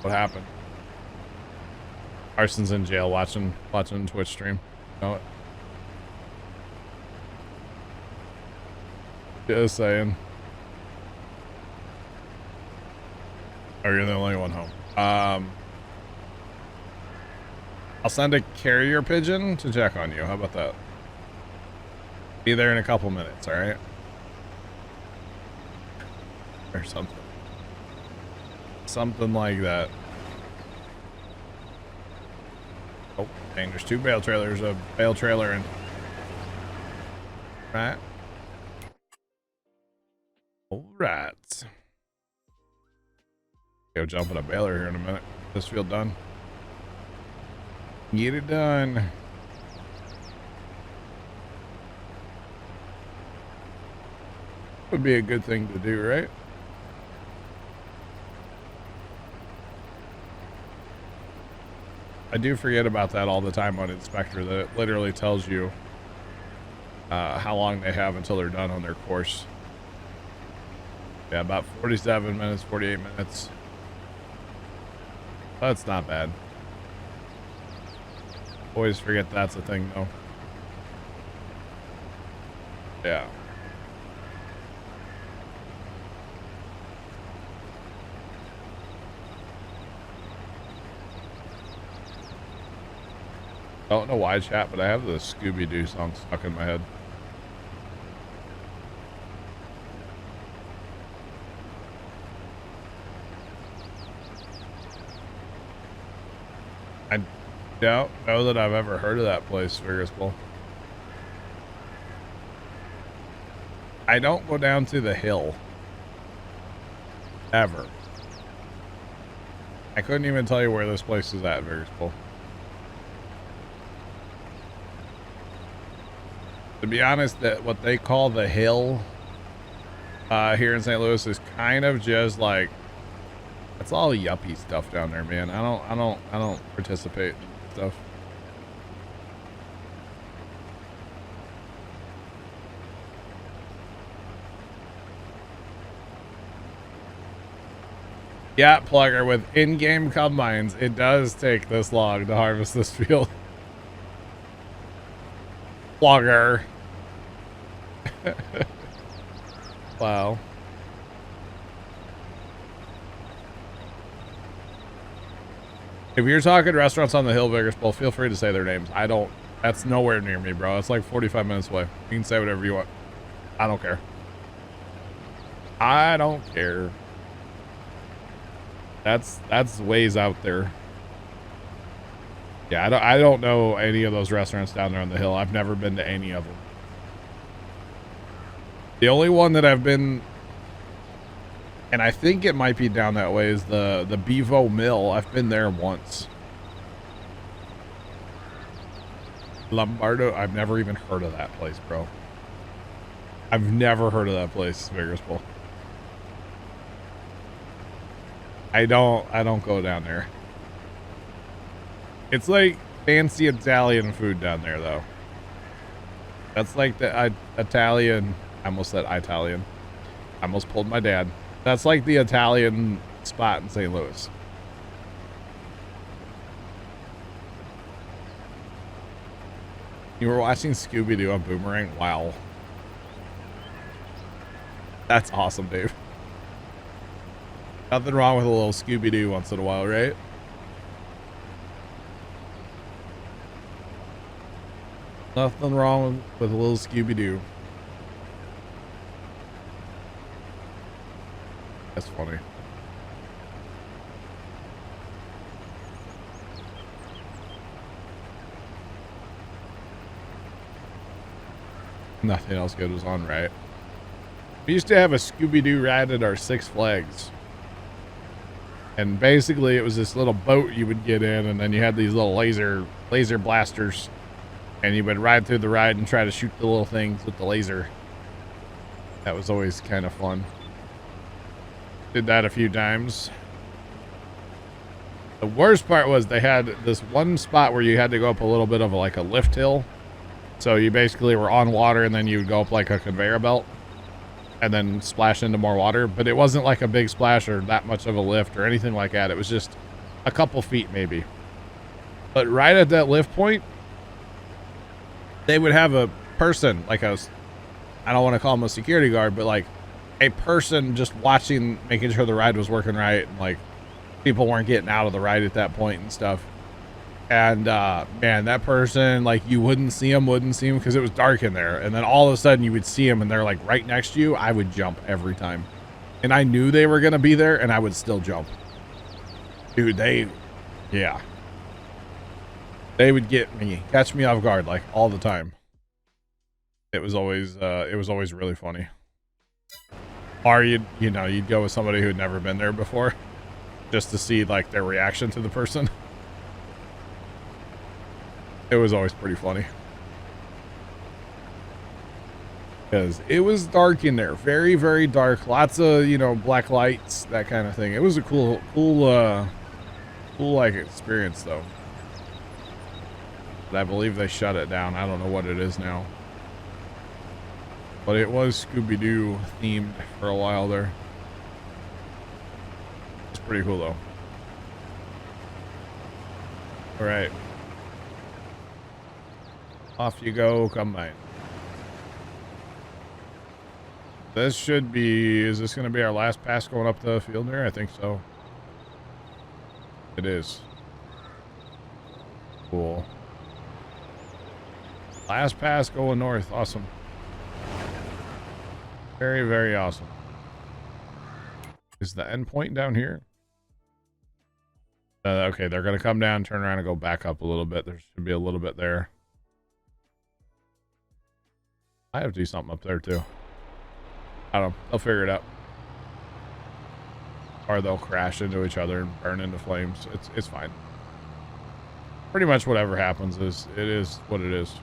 Speaker 1: What happened? Carson's in jail watching Twitch stream. Know it. Just saying. Oh, you're the only one home. I'll send a carrier pigeon to check on you. How about that? Be there in a couple minutes, all right? Or something. Something like that. Oh, dang, there's two bale trailers. A bale trailer and... Right. All right. Go jump in a baler here in a minute. This field done. Get it done. Would be a good thing to do, right? I do forget about that all the time on Inspector, that it literally tells you how long they have until they're done on their course. Yeah, about 47 minutes, 48 minutes. That's not bad. Always forget that's a thing, though. Yeah. I don't know why, chat, but I have the Scooby-Doo song stuck in my head. I don't know that I've ever heard of that place, Vigorousful. I don't go down to the hill. Ever. I couldn't even tell you where this place is at, Vigorousful. To be honest, that what they call the hill here in St. Louis is kind of just like, it's all yuppie stuff down there, man. I don't participate in stuff. Yeah, Plugger, with in-game combines, it does take this long to harvest this field. Plugger. Wow. If you're talking restaurants on the hill, Vigorousful, feel free to say their names. I don't, that's nowhere near me, bro. It's like 45 minutes away. You can say whatever you want. I don't care. I don't care. That's ways out there. Yeah, I don't know any of those restaurants down there on the hill. I've never been to any of them. The only one that I've been, and I think it might be down that way, is the Bevo Mill. I've been there once. Lombardo, I've never even heard of that place, bro. I've never heard of that place, Vigorousful. I don't go down there. It's like fancy Italian food down there, though. That's like the Italian. I almost said Italian. I almost pulled my dad. That's like the Italian spot in St. Louis. You were watching Scooby-Doo on Boomerang? Wow. That's awesome, Dave. Nothing wrong with a little Scooby-Doo once in a while, right? Nothing wrong with a little Scooby-Doo. That's funny. Nothing else good was on, right? We used to have a Scooby-Doo ride at our Six Flags. And basically it was this little boat you would get in, and then you had these little laser blasters. And you would ride through the ride and try to shoot the little things with the laser. That was always kind of fun. Did that a few times. The worst part was they had this one spot where you had to go up a little bit of like a lift hill. So you basically were on water and then you would go up like a conveyor belt and then splash into more water. But it wasn't like a big splash or that much of a lift or anything like that. It was just a couple feet maybe. But right at that lift point, they would have a person, like I don't want to call him a security guard, but like a person just watching, making sure the ride was working right. And like people weren't getting out of the ride at that point and stuff. And man, that person, like you wouldn't see him because it was dark in there. And then all of a sudden you would see him and they're like right next to you. I would jump every time. And I knew they were going to be there and I would still jump. Dude, yeah. They would catch me off guard like all the time. It was always really funny. Or you'd go with somebody who'd never been there before just to see like their reaction to the person. It was always pretty funny. Because it was dark in there. Very, very dark. Lots of, black lights, that kind of thing. It was a cool like experience though. But I believe they shut it down. I don't know what it is now. But it was Scooby-Doo themed for a while there. It's pretty cool though. All right. Off you go, combine. This should be, is this going to be our last pass going up the field here? I think so. It is. Cool. Last pass going north. Awesome. Very, very awesome. Is the end point down here? Okay, they're going to come down, turn around, and go back up a little bit. There should be a little bit there. I have to do something up there too. I don't know. They'll figure it out. Or they'll crash into each other and burn into flames. It's fine. Pretty much whatever happens it is what it is.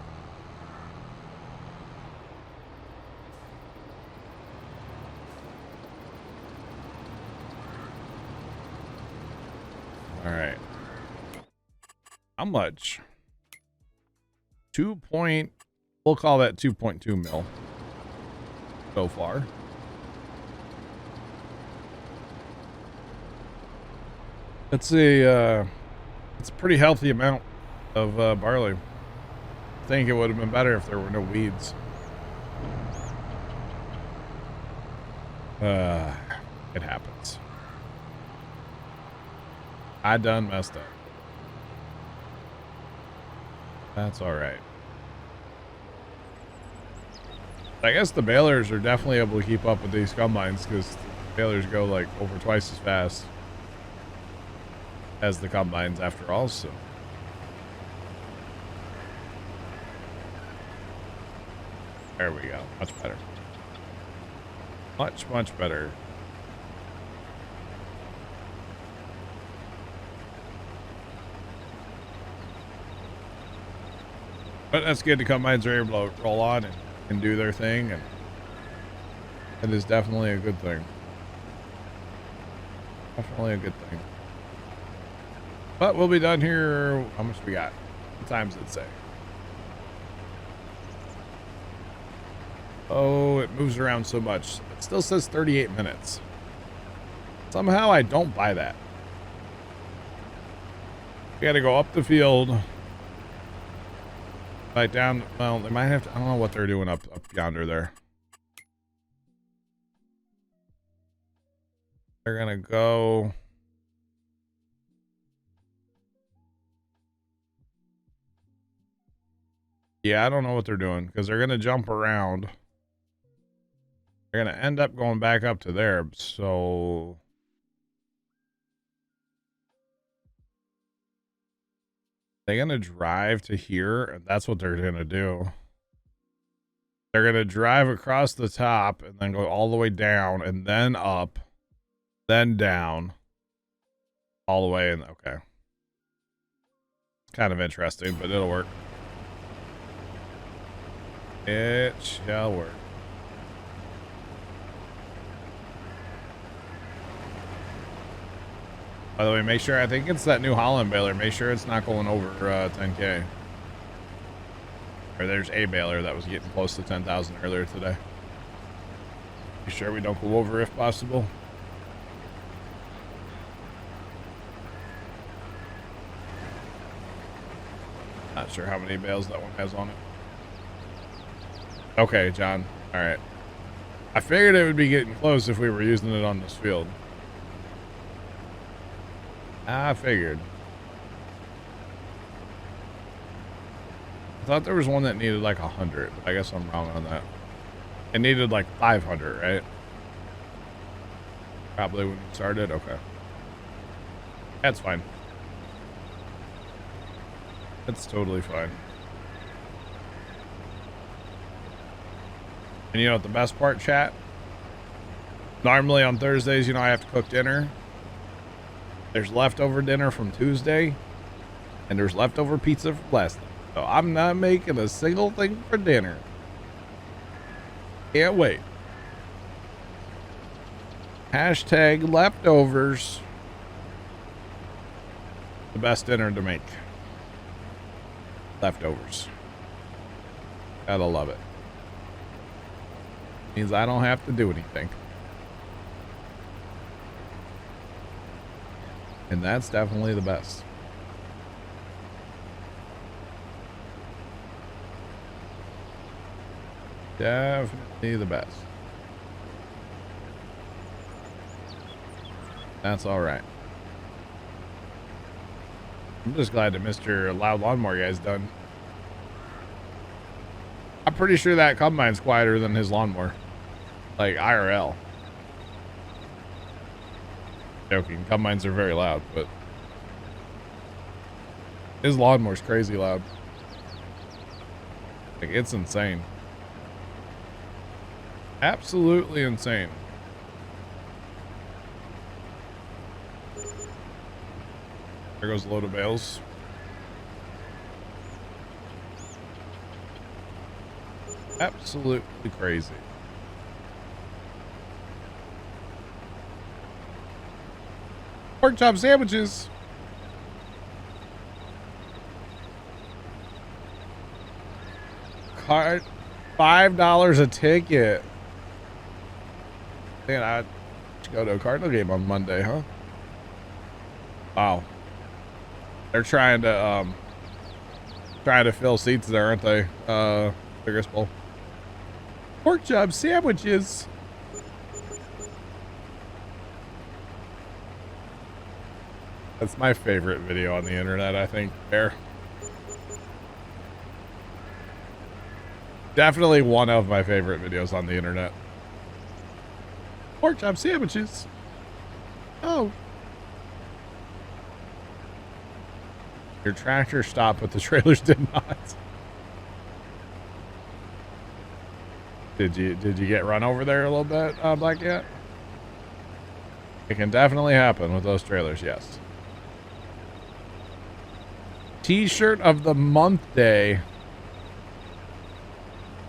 Speaker 1: All right. How much? We'll call that 2.2 mil so far. It's a pretty healthy amount of barley. I think it would have been better if there were no weeds. It happens. I done messed up. That's all right. I guess the balers are definitely able to keep up with these combines because the balers go like over twice as fast as the combines after all, so. There we go. Much better. Much, much better. But that's good. The combines are able to roll on and do their thing, and it is definitely a good thing. Definitely a good thing. But we'll be done here. How much we got? What times did it say? Oh, it moves around so much. It still says 38 minutes. Somehow I don't buy that. We got to go up the field. Right down. Well, they might have to. I don't know what they're doing up yonder there. They're going to go. Yeah, I don't know what they're doing because they're going to jump around. They're going to end up going back up to there. So they're going to drive to here, and that's what they're going to do. They're going to drive across the top and then go all the way down and then up, then down, all the way in. Okay. Kind of interesting, but it'll work. It shall work. By the way, make sure, I think it's that New Holland baler. Make sure it's not going over 10K. Or there's a baler that was getting close to 10,000 earlier today. Be sure we don't go over if possible. Not sure how many bales that one has on it. Okay, John. All right. I figured it would be getting close if we were using it on this field. I figured. I thought there was one that needed like 100, but I guess I'm wrong on that. It needed like 500, right? Probably when it started. Okay. That's fine. That's totally fine. And you know what the best part, chat? Normally on Thursdays, you know, I have to cook dinner. There's leftover dinner from Tuesday, and there's leftover pizza from last night. So I'm not making a single thing for dinner. Can't wait. Hashtag leftovers. The best dinner to make. Leftovers. Gotta love it. Means I don't have to do anything. And that's definitely the best. Definitely the best. That's all right. I'm just glad that Mr. Loud Lawnmower guy's done. I'm pretty sure that combine's quieter than his lawnmower. Like IRL. Joking. Combines are very loud, but his lawnmower's crazy loud. Like, it's insane. Absolutely insane. There goes a load of bales. Absolutely crazy. Pork chop sandwiches. Cart, $5 a ticket. Man, I should go to a Cardinal game on Monday, huh? Wow. They're trying to fill seats there, aren't they? Biggers Bowl. Pork chop sandwiches. That's my favorite video on the internet, I think. There. Definitely one of my favorite videos on the internet. Pork chop sandwiches. Oh. Your tractor stopped, but the trailers did not. Did you get run over there a little bit, Black Cat? It can definitely happen with those trailers, yes. T-shirt of the month day.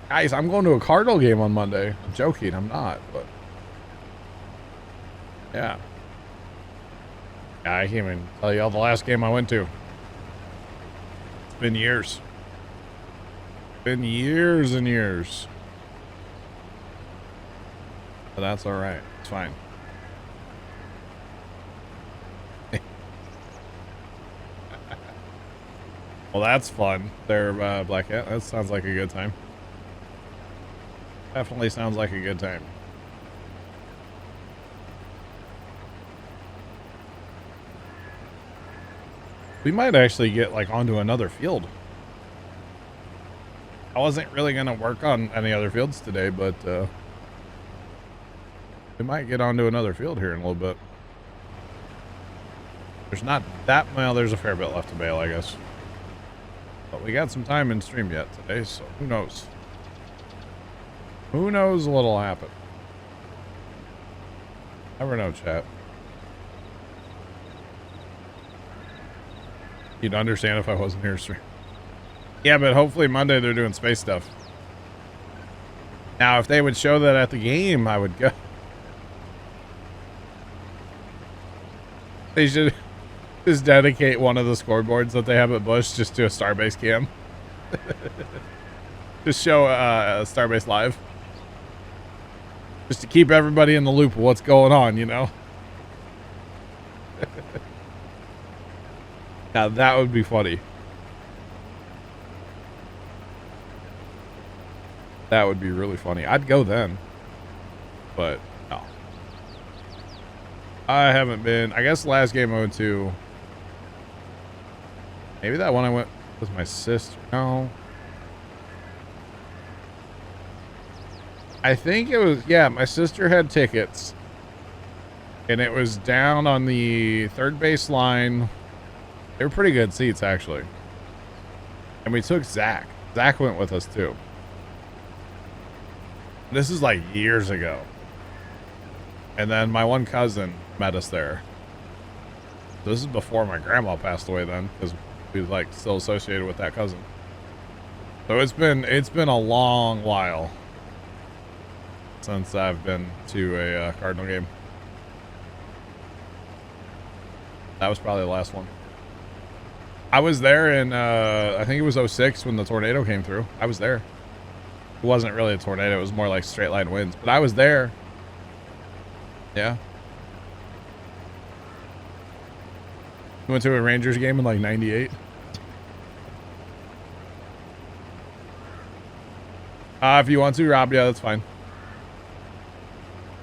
Speaker 1: Guys, I'm going to a Cardinal game on Monday. I'm joking, I'm not, but yeah. I can't even tell you all the last game I went to. It's been years. Been years and years. But that's all right. It's fine. Well, that's fun. There, Black Hat. That sounds like a good time. Definitely sounds like a good time. We might actually get like onto another field. I wasn't really gonna work on any other fields today, but we might get onto another field here in a little bit. There's not that well. There's a fair bit left to bail, I guess. But we got some time in stream yet today, so who knows? Who knows what'll happen? Never know, chat. You'd understand if I wasn't here stream. Yeah, but hopefully Monday they're doing space stuff. Now, if they would show that at the game, I would go. They should just dedicate one of the scoreboards that they have at Bush just to a Starbase cam. Just show Starbase Live. Just to keep everybody in the loop of what's going on, you know? Now, that would be funny. That would be really funny. I'd go then. But, no. I haven't been. I guess the last game I went to. Maybe that one I went with my sister. No. I think it was. Yeah, my sister had tickets. And it was down on the third base line. They were pretty good seats, actually. And we took Zach. Zach went with us, too. This is like years ago. And then my one cousin met us there. This is before my grandma passed away then, because we like still associated with that cousin. So it's been a long while since I've been to a Cardinal game. That was probably the last one. I was there in I think it was 06 when the tornado came through. I was there. It wasn't really a tornado, it was more like straight line winds, but I was there. Yeah. We went to a Rangers game in like 98. If you want to, Rob, yeah, that's fine.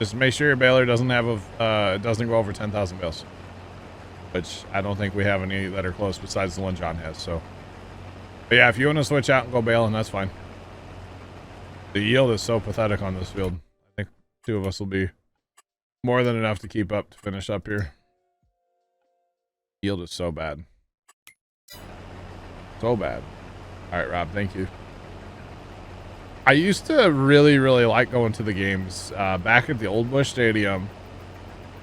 Speaker 1: Just make sure your baler doesn't have doesn't go over 10,000 bales. Which I don't think we have any that are close besides the one John has, so. But yeah, if you want to switch out and go bailing, that's fine. The yield is so pathetic on this field. I think two of us will be more than enough to keep up to finish up here. Yield is so bad. So bad. All right, Rob, thank you. I used to really, really like going to the games back at the Old Bush Stadium.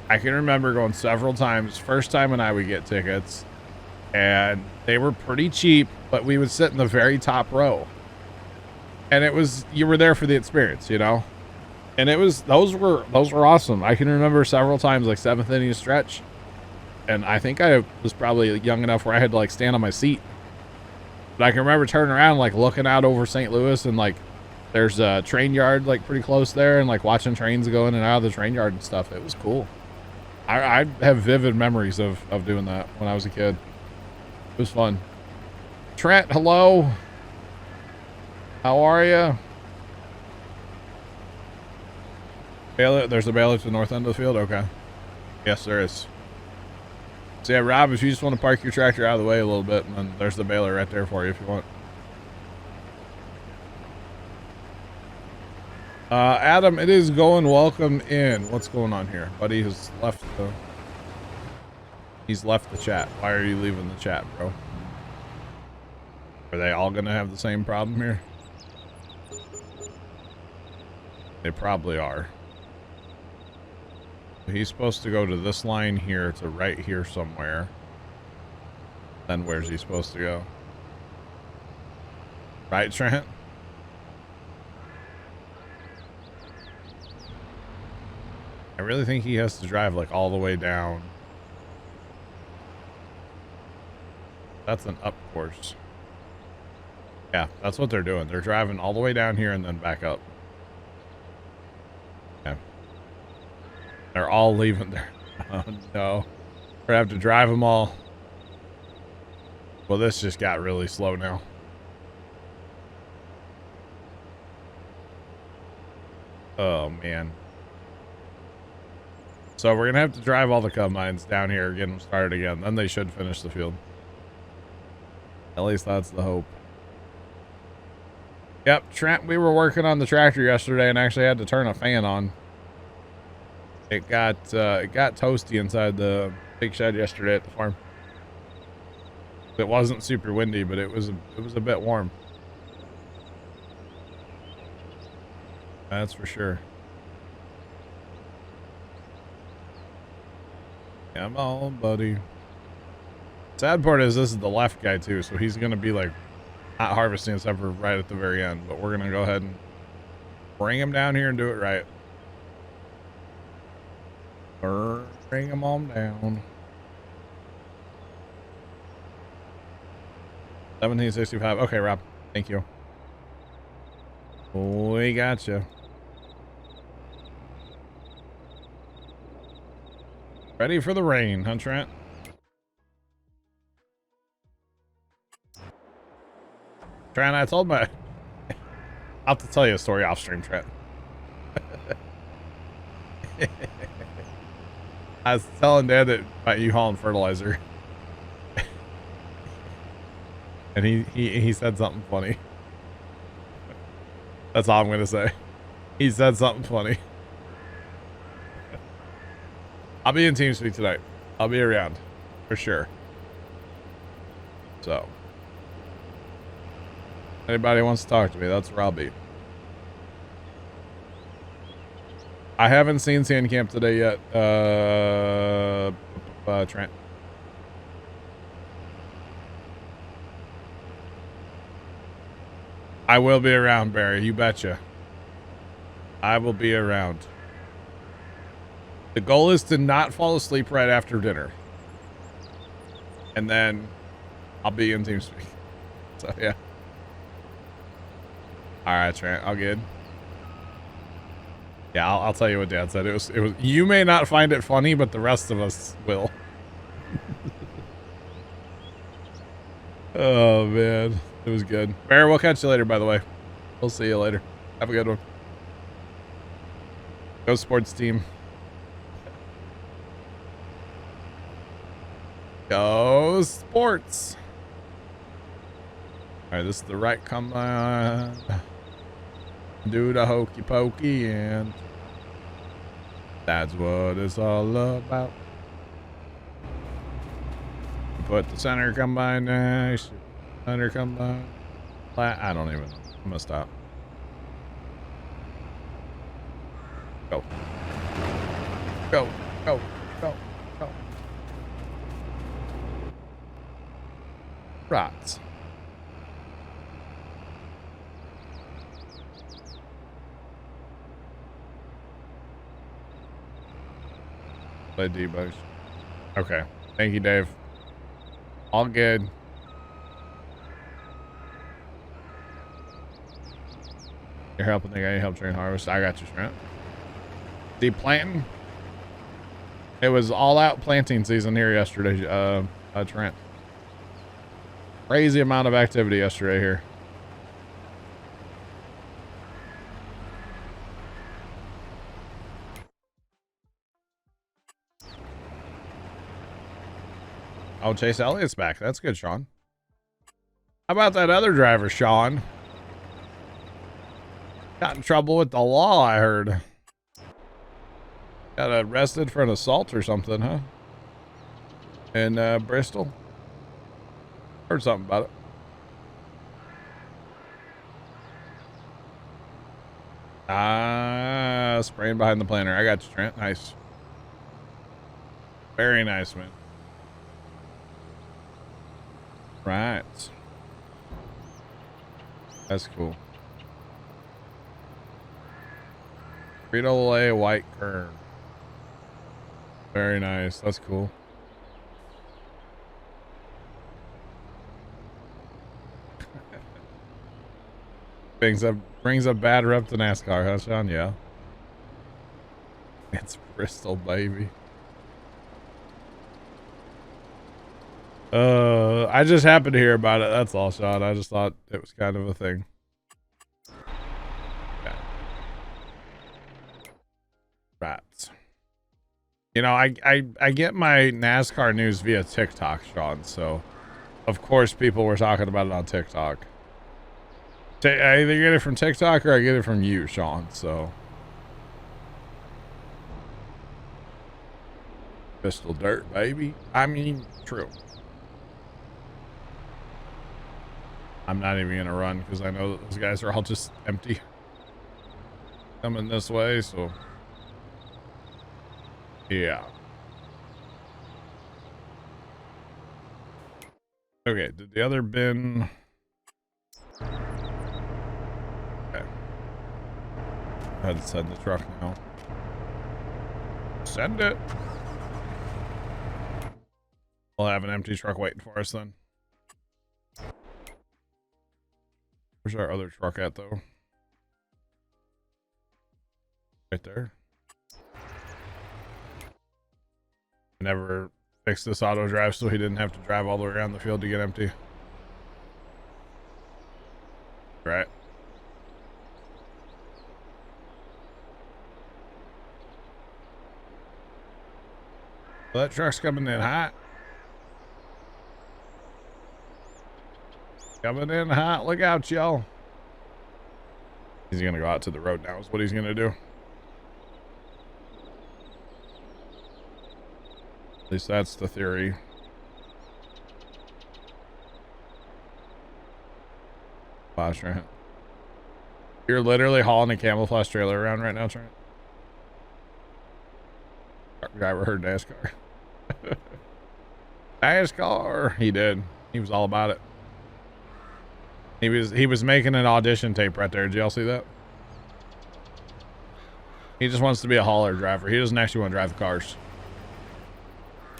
Speaker 1: I can remember going several times. First time when I would get tickets, and they were pretty cheap, but we would sit in the very top row. And it was, you were there for the experience, you know? And it was, those were awesome. I can remember several times, like 7th inning stretch. And I think I was probably young enough where I had to like stand on my seat. But I can remember turning around, like looking out over St. Louis, and like there's a train yard like pretty close there, and like watching trains go in and out of the train yard and stuff. It was cool. I have vivid memories of doing that when I was a kid. It was fun. Trent, hello. How are you? Bailiff, there's a bailiff to the north end of the field? Okay. Yes, there is. So yeah, Rob, if you just want to park your tractor out of the way a little bit, and then there's the baler right there for you if you want. Adam, it is going. Welcome in. What's going on here? Buddy has left the... He's left the chat. Why are you leaving the chat, bro? Are they all going to have the same problem here? They probably are. He's supposed to go to this line here to right here somewhere. Then where's he supposed to go? Right, Trent? really think he has to drive like all the way down. That's an up course. Yeah, that's what they're doing. They're driving all the way down here and then back up. Yeah. They're all leaving there. Oh no. We're gonna have to drive them all. Well, this just got really slow now. Oh man. So we're gonna have to drive all the combines down here, get them started again. Then they should finish the field. At least that's the hope. Yep, Trent, we were working on the tractor yesterday and actually had to turn a fan on. It got toasty inside the big shed yesterday at the farm. It wasn't super windy, but it was a bit warm. That's for sure. Come on, buddy. Sad part is this is the left guy too, so he's gonna be like not harvesting except for right at the very end. But we're gonna go ahead and bring him down here and do it right. Bring him on down. 1765. Okay, Rob. Thank you. We got you. Ready for the rain, huh, Trent? Trent, I told my... I'll have to tell you a story off stream, Trent. I was telling Dad that about you hauling fertilizer. And he said something funny. That's all I'm going to say. He said something funny. I'll be in TeamSpeak tonight. I'll be around. For sure. So. Anybody wants to talk to me, that's where I'll be. I haven't seen Sand Camp today yet, Trent. I will be around, Barry. You betcha. I will be around. The goal is to not fall asleep right after dinner. And then I'll be in TeamSpeak. So, yeah. All right, Trent. All good. Yeah, I'll tell you what Dad said. It was. You may not find it funny, but the rest of us will. Oh man, it was good. Bear, we'll catch you later. By the way, we'll see you later. Have a good one. Go sports team. Go sports. All right, this is the right combine. Do the hokey pokey and that's what it's all about. Put the center combine next. Center combine. I don't even know. I'm gonna stop. Go. Go. Go. Go. Go. Right. Play debugs. Okay. Thank you, Dave. All good. You're helping the guy help train harvest. I got you, Trent. Deep planting. It was all out planting season here yesterday, Trent. Crazy amount of activity yesterday here. Oh, Chase Elliott's back. That's good, Sean. How about that other driver, Sean? Got in trouble with the law, I heard. Got arrested for an assault or something, huh? In Bristol. Heard something about it. Spraying behind the planter. I got you, Trent. Nice. Very nice, man. Right. That's cool. Frito-Lay white kern. Very nice. That's cool. Brings a bad rep to NASCAR, huh, Sean? Yeah. It's Bristol, baby. I just happened to hear about it. That's all, Sean. I just thought it was kind of a thing. Yeah. Rats. You know, I get my NASCAR news via TikTok, Sean. So, of course, people were talking about it on TikTok. I either get it from TikTok or I get it from you, Sean. So, Pistol dirt, baby. I mean, true. I'm not even gonna run because I know that those guys are all just empty. Coming this way, so yeah. Okay, did the other bin? Okay. I had to send the truck now. Send it. We'll have an empty truck waiting for us then. Where's our other truck at, though? Right there. I never fixed this auto drive so he didn't have to drive all the way around the field to get empty. Right. Well, that truck's coming in hot. Coming in hot. Look out, y'all. He's gonna go out to the road now is what he's gonna do. At least that's the theory. Wow, Trent. You're literally hauling a camouflage trailer around right now, Trent. Truck driver heard NASCAR. NASCAR. He did. He was all about it. He was making an audition tape right there. Did y'all see that? He just wants to be a hauler driver. He doesn't actually want to drive the cars.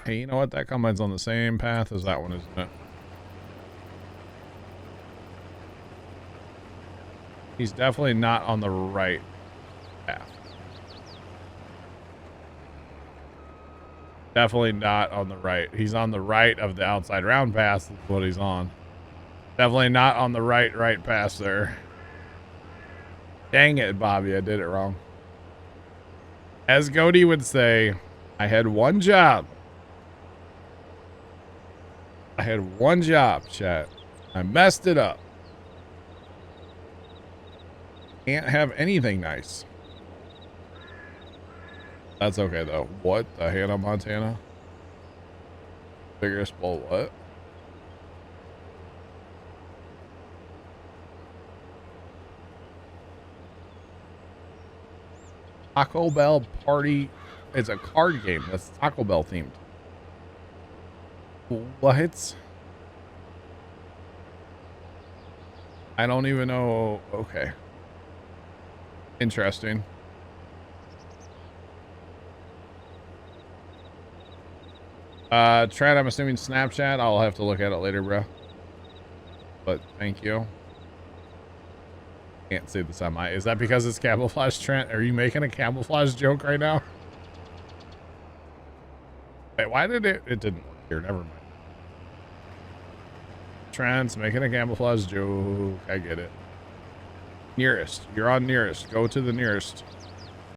Speaker 1: Hey, you know what? That combine's on the same path as that one, isn't it? He's definitely not on the right path. Definitely not on the right. He's on the right of the outside round pass. That's what he's on. Definitely not on the right pass there. Dang it, Bobby. I did it wrong. As Goody would say, I had one job. I had one job, chat. I messed it up. Can't have anything nice. That's okay, though. What? The Hannah Montana? Biggest bull what? Taco Bell Party. It's a card game that's Taco Bell themed. What? I don't even know. Okay. Interesting. Trent, I'm assuming Snapchat. I'll have to look at it later, bro. But thank you. Can't see the semi. Is that because it's camouflage, Trent? Are you making a camouflage joke right now? Wait, why did it didn't work here? Never mind. Trent's making a camouflage joke. I get it. Nearest. You're on nearest. Go to the nearest.